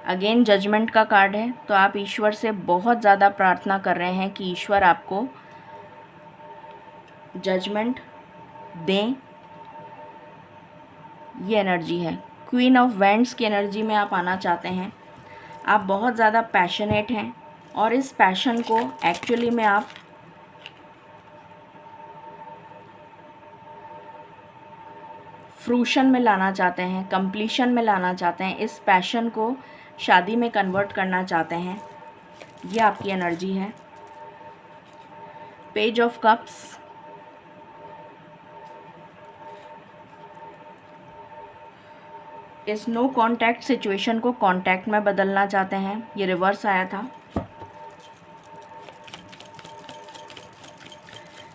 अगेन जजमेंट का कार्ड है, तो आप ईश्वर से बहुत ज़्यादा प्रार्थना कर रहे हैं कि ईश्वर आपको जजमेंट दें। ये एनर्जी है। क्वीन ऑफ वैंड्स की एनर्जी में आप आना चाहते हैं। आप बहुत ज़्यादा पैशनेट हैं और इस पैशन को एक्चुअली में आप फ्रूशन में लाना चाहते हैं, कंप्लीशन में लाना चाहते हैं। इस पैशन को शादी में कन्वर्ट करना चाहते हैं। ये आपकी एनर्जी है। पेज ऑफ कप्स, इस नो कांटेक्ट सिचुएशन को कांटेक्ट में बदलना चाहते हैं। ये रिवर्स आया था।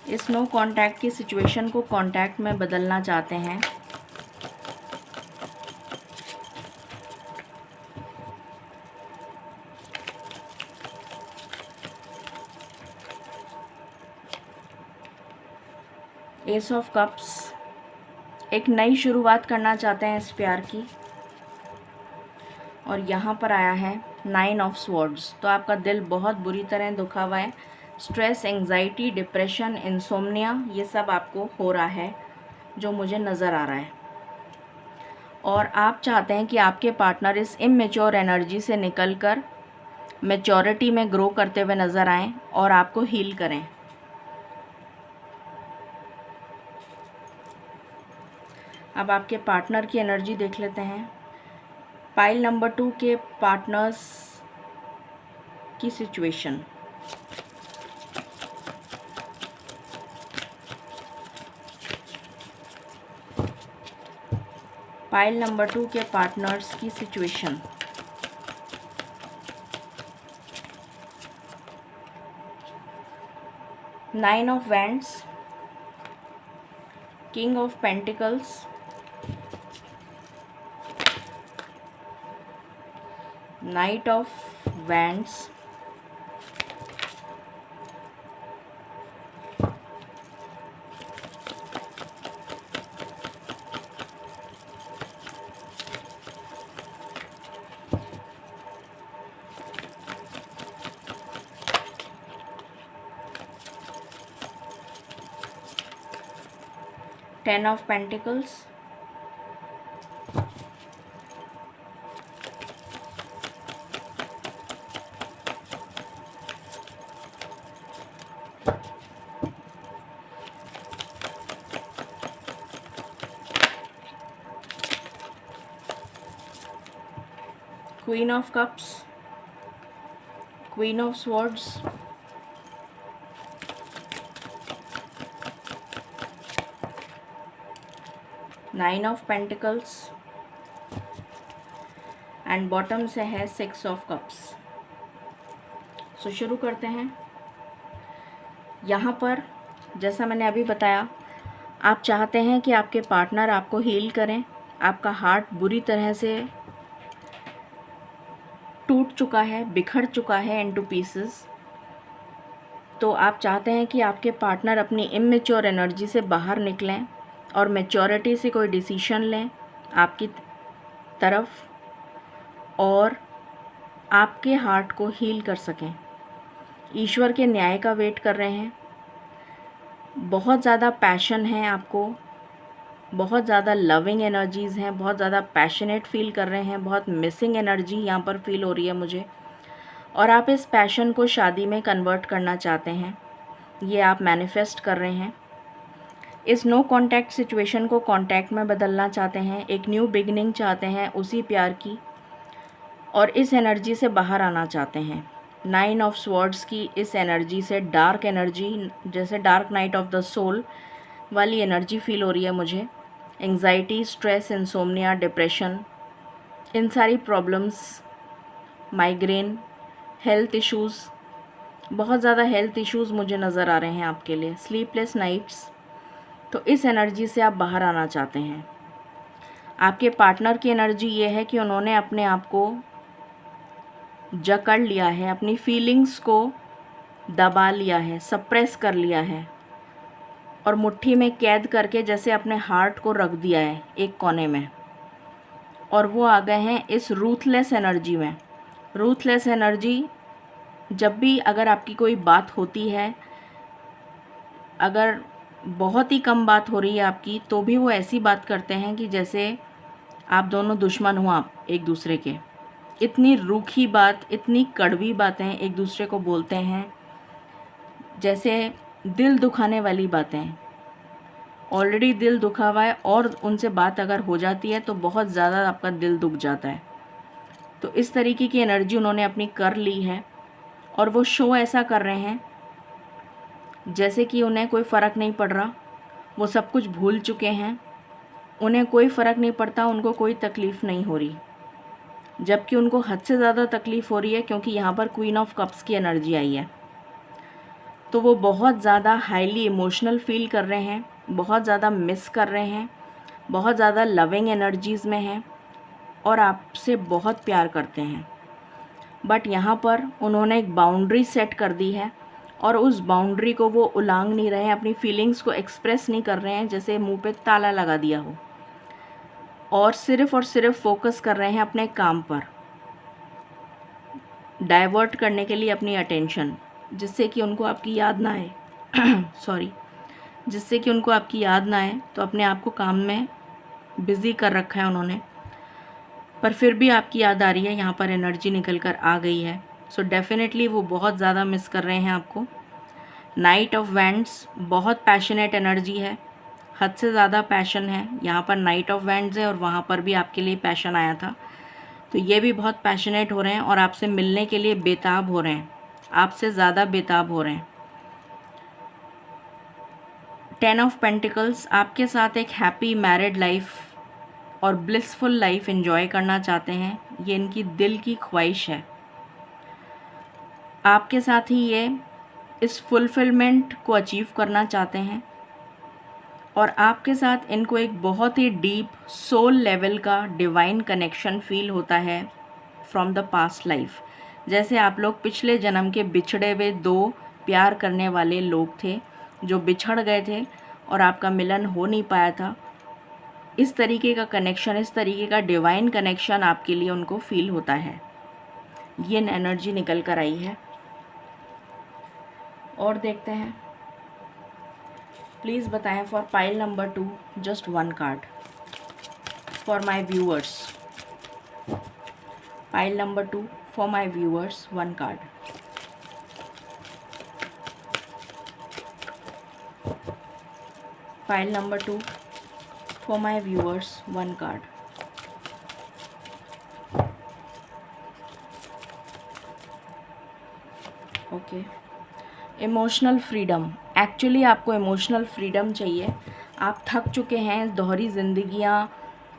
इस नो कांटेक्ट की सिचुएशन को कांटेक्ट में बदलना चाहते हैं। एस ऑफ कप्स, एक नई शुरुआत करना चाहते हैं इस प्यार की। और यहाँ पर आया है 9 ऑफ स्वॉर्ड्स, तो आपका दिल बहुत बुरी तरह दुखा हुआ है। स्ट्रेस, एंग्जाइटी, डिप्रेशन, इंसोम्निया, ये सब आपको हो रहा है जो मुझे नज़र आ रहा है। और आप चाहते हैं कि आपके पार्टनर इस इमेच्योर एनर्जी से निकलकर मैच्योरिटी में ग्रो करते हुए नज़र आएं और आपको हील करें। अब आपके पार्टनर की एनर्जी देख लेते हैं। पाइल नंबर 2 के पार्टनर्स की सिचुएशन। पाइल नंबर 2 के पार्टनर्स की situation. Nine of wands, king of pentacles, night of wands, 10 of Pentacles, Queen of Cups, Queen of Swords, Nine of Pentacles and bottom से है 6 of cups. सो शुरू करते हैं। यहाँ पर जैसा मैंने अभी बताया, आप चाहते हैं कि आपके पार्टनर आपको हील करें। आपका हार्ट बुरी तरह से टूट चुका है, बिखर चुका है इनटू पीसेस। तो आप चाहते हैं कि आपके पार्टनर अपनी इमेच्योर एनर्जी से बाहर निकलें और मैच्योरिटी से कोई डिसीजन लें आपकी तरफ और आपके हार्ट को हील कर सकें। ईश्वर के न्याय का वेट कर रहे हैं। बहुत ज़्यादा पैशन है आपको, बहुत ज़्यादा लविंग एनर्जीज़ हैं, बहुत ज़्यादा पैशनेट फील कर रहे हैं, बहुत मिसिंग एनर्जी यहाँ पर फील हो रही है मुझे, और आप इस पैशन को शादी में कन्वर्ट करना चाहते हैं, ये आप मैनिफेस्ट कर रहे हैं। इस नो कॉन्टैक्ट सिचुएशन को कॉन्टैक्ट में बदलना चाहते हैं, एक न्यू बिगनिंग चाहते हैं उसी प्यार की, और इस एनर्जी से बाहर आना चाहते हैं। 9 ऑफ स्वॉर्ड्स की इस एनर्जी से, डार्क एनर्जी, जैसे dark night of the soul वाली एनर्जी फील हो रही है मुझे। एंग्जाइटी, स्ट्रेस, इंसोम्निया, डिप्रेशन, इन सारी प्रॉब्लम्स, माइग्रेन, हेल्थ इश्यूज़, बहुत ज़्यादा हेल्थ इश्यूज़ मुझे नज़र आ रहे हैं आपके लिए, स्लीपलेस नाइट्स। तो इस एनर्जी से आप बाहर आना चाहते हैं। आपके पार्टनर की एनर्जी ये है कि उन्होंने अपने आप को जकड़ लिया है, अपनी फीलिंग्स को दबा लिया है, सप्रेस कर लिया है, और मुट्ठी में कैद करके जैसे अपने हार्ट को रख दिया है एक कोने में, और वो आ गए हैं इस रूथलेस एनर्जी में। रूथलेस एनर्जी, जब भी अगर आपकी कोई बात होती है, अगर बहुत ही कम बात हो रही है आपकी, तो भी वो ऐसी बात करते हैं कि जैसे आप दोनों दुश्मन हो आप एक दूसरे के। इतनी रूखी बात, इतनी कड़वी बातें एक दूसरे को बोलते हैं, जैसे दिल दुखाने वाली बातें। ऑलरेडी दिल दुखा हुआ है और उनसे बात अगर हो जाती है तो बहुत ज़्यादा आपका दिल दुख जाता है। तो इस तरीके की एनर्जी उन्होंने अपनी कर ली है, और वो शो ऐसा कर रहे हैं जैसे कि उन्हें कोई फ़र्क नहीं पड़ रहा, वो सब कुछ भूल चुके हैं, उन्हें कोई फ़र्क नहीं पड़ता, उनको कोई तकलीफ़ नहीं हो रही, जबकि उनको हद से ज़्यादा तकलीफ़ हो रही है, क्योंकि यहाँ पर क्वीन ऑफ कप्स की एनर्जी आई है। तो वो बहुत ज़्यादा हाईली इमोशनल फील कर रहे हैं, बहुत ज़्यादा मिस कर रहे हैं, बहुत ज़्यादा लविंग एनर्जीज़ में हैं, और आपसे बहुत प्यार करते हैं। बट यहाँ पर उन्होंने एक बाउंड्री सेट कर दी है, और उस बाउंड्री को वो उलांघ नहीं रहे हैं, अपनी फीलिंग्स को एक्सप्रेस नहीं कर रहे हैं, जैसे मुंह पे ताला लगा दिया हो, और सिर्फ फोकस कर रहे हैं अपने काम पर, डाइवर्ट करने के लिए अपनी अटेंशन, जिससे कि उनको आपकी याद ना आए सॉरी, जिससे कि उनको आपकी याद ना आए। तो अपने आप को काम में बिज़ी कर रखा है उन्होंने, पर फिर भी आपकी याद आ रही है, यहाँ पर एनर्जी निकल कर आ गई है। सो डेफिनेटली वो बहुत ज़्यादा मिस कर रहे हैं आपको। नाइट ऑफ वैंड्स बहुत पैशनेट एनर्जी है, हद से ज़्यादा पैशन है। यहाँ पर नाइट ऑफ वैंड्स है, और वहाँ पर भी आपके लिए पैशन आया था, तो ये भी बहुत पैशनेट हो रहे हैं, और आपसे मिलने के लिए बेताब हो रहे हैं, आपसे ज़्यादा बेताब हो रहे हैं। 10 ऑफ पेंटिकल्स, आपके साथ एक हैप्पी मैरिड लाइफ और ब्लिसफुल लाइफ एंजॉय करना चाहते हैं, ये इनकी दिल की ख्वाहिश है। आपके साथ ही ये इस फुलफिलमेंट को अचीव करना चाहते हैं, और आपके साथ इनको एक बहुत ही डीप सोल लेवल का डिवाइन कनेक्शन फील होता है फ्रॉम द पास्ट लाइफ। जैसे आप लोग पिछले जन्म के बिछड़े हुए दो प्यार करने वाले लोग थे, जो बिछड़ गए थे और आपका मिलन हो नहीं पाया था। इस तरीके का कनेक्शन, इस तरीके का डिवाइन कनेक्शन आपके लिए उनको फील होता है। ये एनर्जी निकल कर आई है, और देखते हैं। प्लीज़ बताएं for pile number 2, just 1 card for my viewers. Pile number 2 for my viewers, 1 card. Pile number 2 for my viewers, 1 card. Okay, emotional freedom. Actually आपको इमोशनल फ्रीडम चाहिए। आप थक चुके हैं दोहरी ज़िंदगियाँ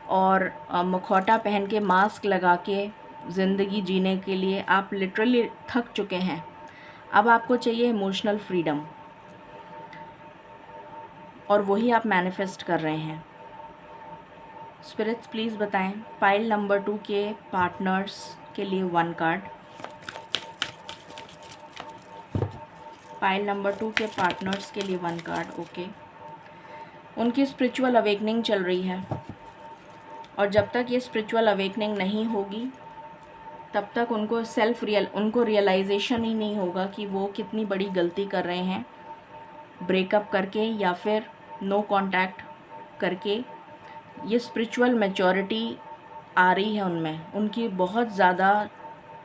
और मुखौटा पहन के, मास्क लगा के ज़िंदगी जीने के लिए आप लिटरली थक चुके हैं। अब आपको चाहिए इमोशनल फ्रीडम, और वही आप मैनिफेस्ट कर रहे हैं। स्पिरिट्स प्लीज़ बताएं पाइल नंबर 2 के पार्टनर्स के लिए 1 कार्ड। पाइल नंबर 2 के पार्टनर्स के लिए 1 कार्ड। ओके, उनकी स्पिरिचुअल अवेकनिंग चल रही है, और जब तक ये स्पिरिचुअल अवेकनिंग नहीं होगी तब तक उनको रियलाइजेशन ही नहीं होगा कि वो कितनी बड़ी गलती कर रहे हैं ब्रेकअप करके या फिर नो कांटेक्ट करके ये स्पिरिचुअल मैच्योरिटी आ रही है उनमें, उनकी बहुत ज़्यादा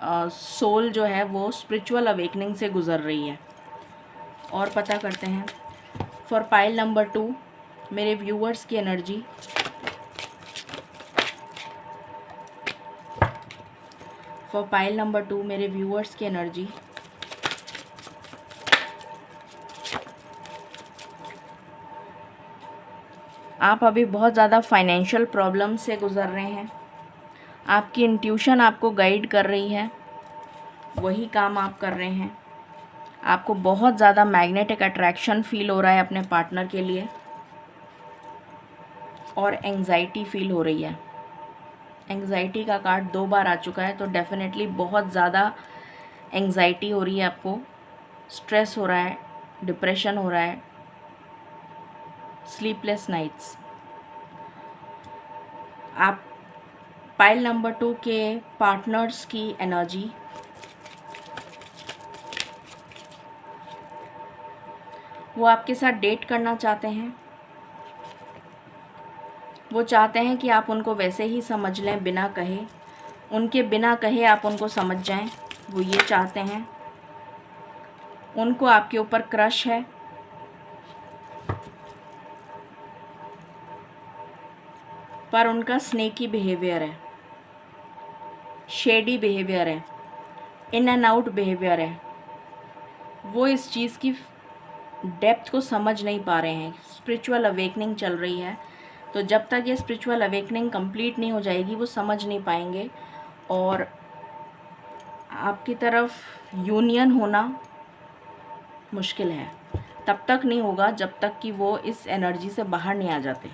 सोल जो है वो स्पिरिचुअल अवेकनिंग से गुज़र रही है। और पता करते हैं फॉर पाइल नंबर 2 मेरे व्यूअर्स की एनर्जी। फॉर पाइल नंबर 2 मेरे व्यूअर्स की एनर्जी। आप अभी बहुत ज़्यादा फाइनेंशियल प्रॉब्लम से गुज़र रहे हैं। आपकी इंट्यूशन आपको गाइड कर रही है, वही काम आप कर रहे हैं। आपको बहुत ज़्यादा मैग्नेटिक अट्रैक्शन फील हो रहा है अपने पार्टनर के लिए और एंग्जाइटी फील हो रही है। एंग्जाइटी का कार्ड 2 बार आ चुका है, तो डेफिनेटली बहुत ज़्यादा एंग्जाइटी हो रही है आपको, स्ट्रेस हो रहा है, डिप्रेशन हो रहा है, स्लीपलेस नाइट्स। आप पाइल नंबर 2 के पार्टनर्स की एनर्जी। वो आपके साथ डेट करना चाहते हैं। वो चाहते हैं कि आप उनको वैसे ही समझ लें बिना कहे, उनके बिना कहे आप उनको समझ जाएं। वो ये चाहते हैं। उनको आपके ऊपर क्रश है। पर उनका स्नेकी बिहेवियर है, शेडी बिहेवियर है, इन एंड आउट बिहेवियर है। वो इस चीज़ की डेप्थ को समझ नहीं पा रहे हैं। स्पिरिचुअल अवेकनिंग चल रही है, तो जब तक ये स्पिरिचुअल अवेकनिंग कंप्लीट नहीं हो जाएगी वो समझ नहीं पाएंगे और आपकी तरफ यूनियन होना मुश्किल है। तब तक नहीं होगा जब तक कि वो इस एनर्जी से बाहर नहीं आ जाते।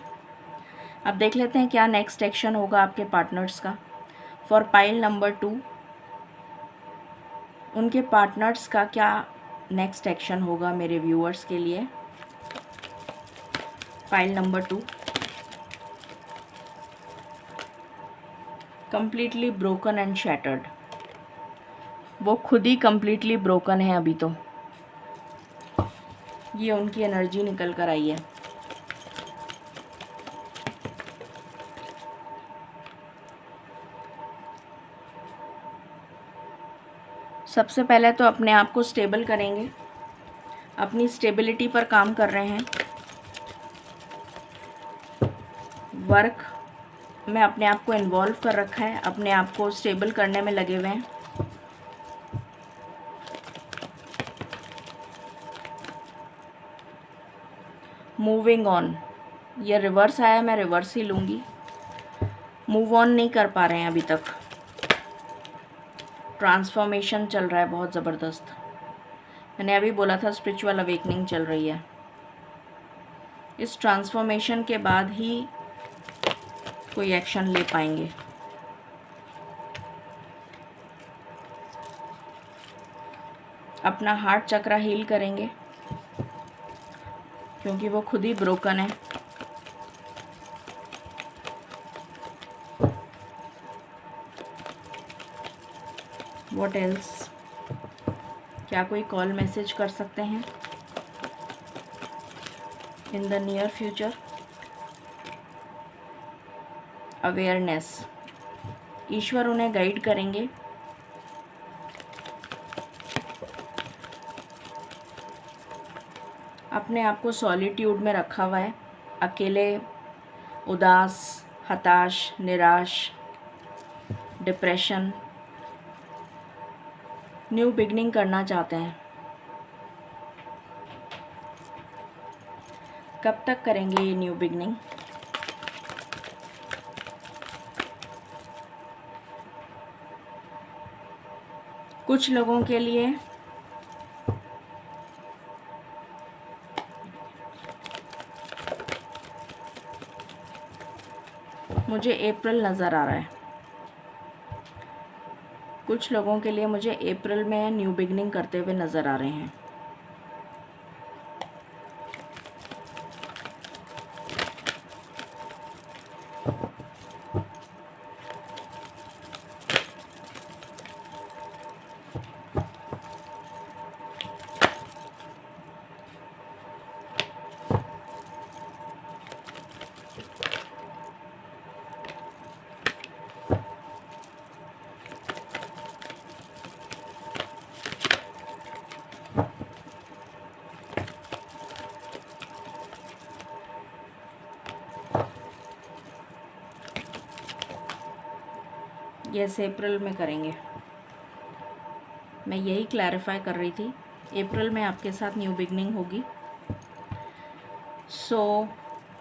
अब देख लेते हैं क्या नेक्स्ट एक्शन होगा आपके पार्टनर्स का। फॉर पाइल नंबर 2 उनके पार्टनर्स का क्या नेक्स्ट एक्शन होगा मेरे व्यूअर्स के लिए। Pile number 2 completely broken and shattered. वो खुद ही कंप्लीटली ब्रोकन है अभी तो। ये उनकी एनर्जी निकल कर आई है। सबसे पहले तो अपने आप को स्टेबल करेंगे, अपनी स्टेबिलिटी पर काम कर रहे हैं। वर्क में अपने आप को इन्वॉल्व कर रखा है, अपने आप को स्टेबल करने में लगे हुए हैं। मूविंग ऑन, ये रिवर्स आया, मैं रिवर्स ही लूँगी। मूव ऑन नहीं कर पा रहे हैं अभी तक। ट्रांसफॉर्मेशन चल रहा है बहुत ज़बरदस्त। मैंने अभी बोला था स्पिरिचुअल अवेकनिंग चल रही है। इस ट्रांसफॉर्मेशन के बाद ही कोई एक्शन ले पाएंगे। अपना हार्ट चक्रा हील करेंगे क्योंकि वो खुद ही ब्रोकन है। व्हाट एल्स, क्या कोई कॉल मैसेज कर सकते हैं in the near future. Awareness, ईश्वर उन्हें गाइड करेंगे। अपने आप को सॉलिट्यूड में रखा हुआ है, अकेले, उदास, हताश, निराश, डिप्रेशन। न्यू बिगनिंग करना चाहते हैं। कब तक करेंगे ये न्यू बिगनिंग। कुछ लोगों के लिए मुझे अप्रैल नज़र आ रहा है। कुछ लोगों के लिए मुझे अप्रैल में न्यू बिगनिंग करते हुए नज़र आ रहे हैं। यस, अप्रैल में करेंगे। मैं यही क्लैरिफाई कर रही थी, अप्रैल में आपके साथ न्यू बिगनिंग होगी। सो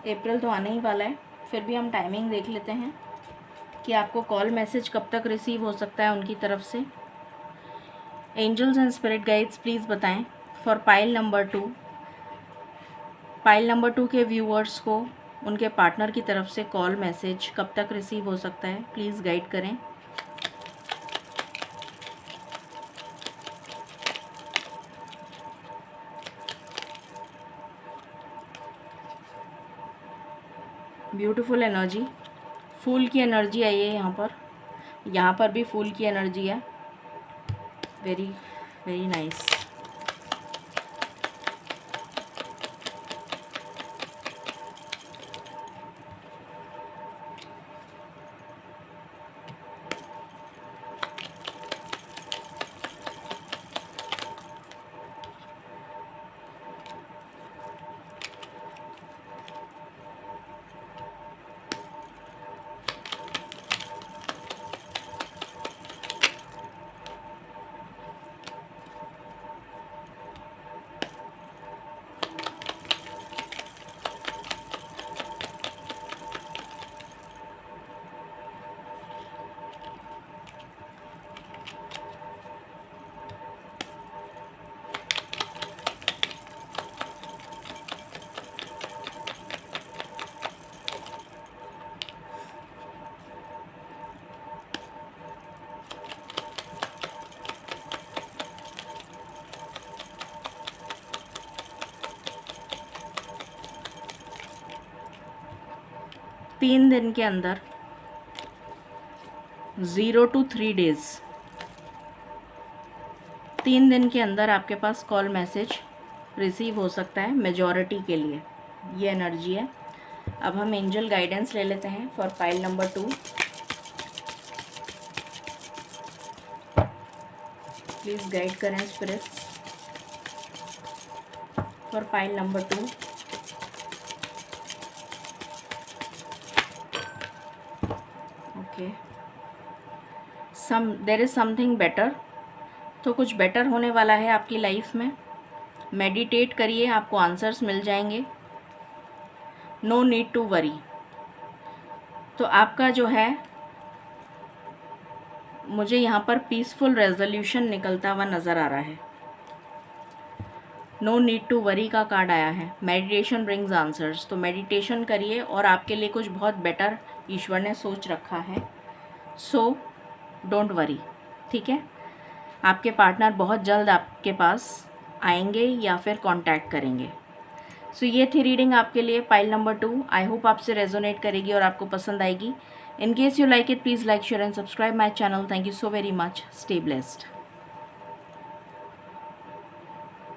अप्रैल तो आने ही वाला है, फिर भी हम टाइमिंग देख लेते हैं कि आपको कॉल मैसेज कब तक रिसीव हो सकता है उनकी तरफ से। Angels and spirit guides please बताएं for pile number 2। Pile number 2 के व्यूअर्स को उनके पार्टनर की तरफ से कॉल मैसेज कब तक रिसीव हो सकता है, प्लीज़ गाइड करें। ब्यूटीफुल एनर्जी, फूल की एनर्जी आई है यहाँ पर भी फूल की एनर्जी है। Very very nice. तीन दिन के अंदर 0 to 3 days, 3 दिन के अंदर आपके पास कॉल मैसेज रिसीव हो सकता है मेजॉरिटी के लिए, ये एनर्जी है। अब हम एंजल गाइडेंस ले लेते हैं for pile number 2। Please guide करें spirits for pile number 2। Okay, there is something better, तो कुछ बेटर होने वाला है आपकी लाइफ में। मेडिटेट करिए, आपको आंसर्स मिल जाएंगे। No need to worry. तो आपका जो है, मुझे यहाँ पर पीसफुल रेजोल्यूशन निकलता हुआ नज़र आ रहा है। नो नीड टू वरी का कार्ड आया है। मेडिटेशन ब्रिंग्स आंसर्स, तो मेडिटेशन करिए और आपके लिए कुछ बहुत बेटर ईश्वर ने सोच रखा है। सो डोंट वरी, ठीक है। आपके पार्टनर बहुत जल्द आपके पास आएंगे या फिर कांटेक्ट करेंगे। सो ये थी रीडिंग आपके लिए पाइल नंबर 2। आई होप आपसे रेजोनेट करेगी और आपको पसंद आएगी। In case you like it, please like, share and subscribe my channel. Thank you so very much. Stay blessed.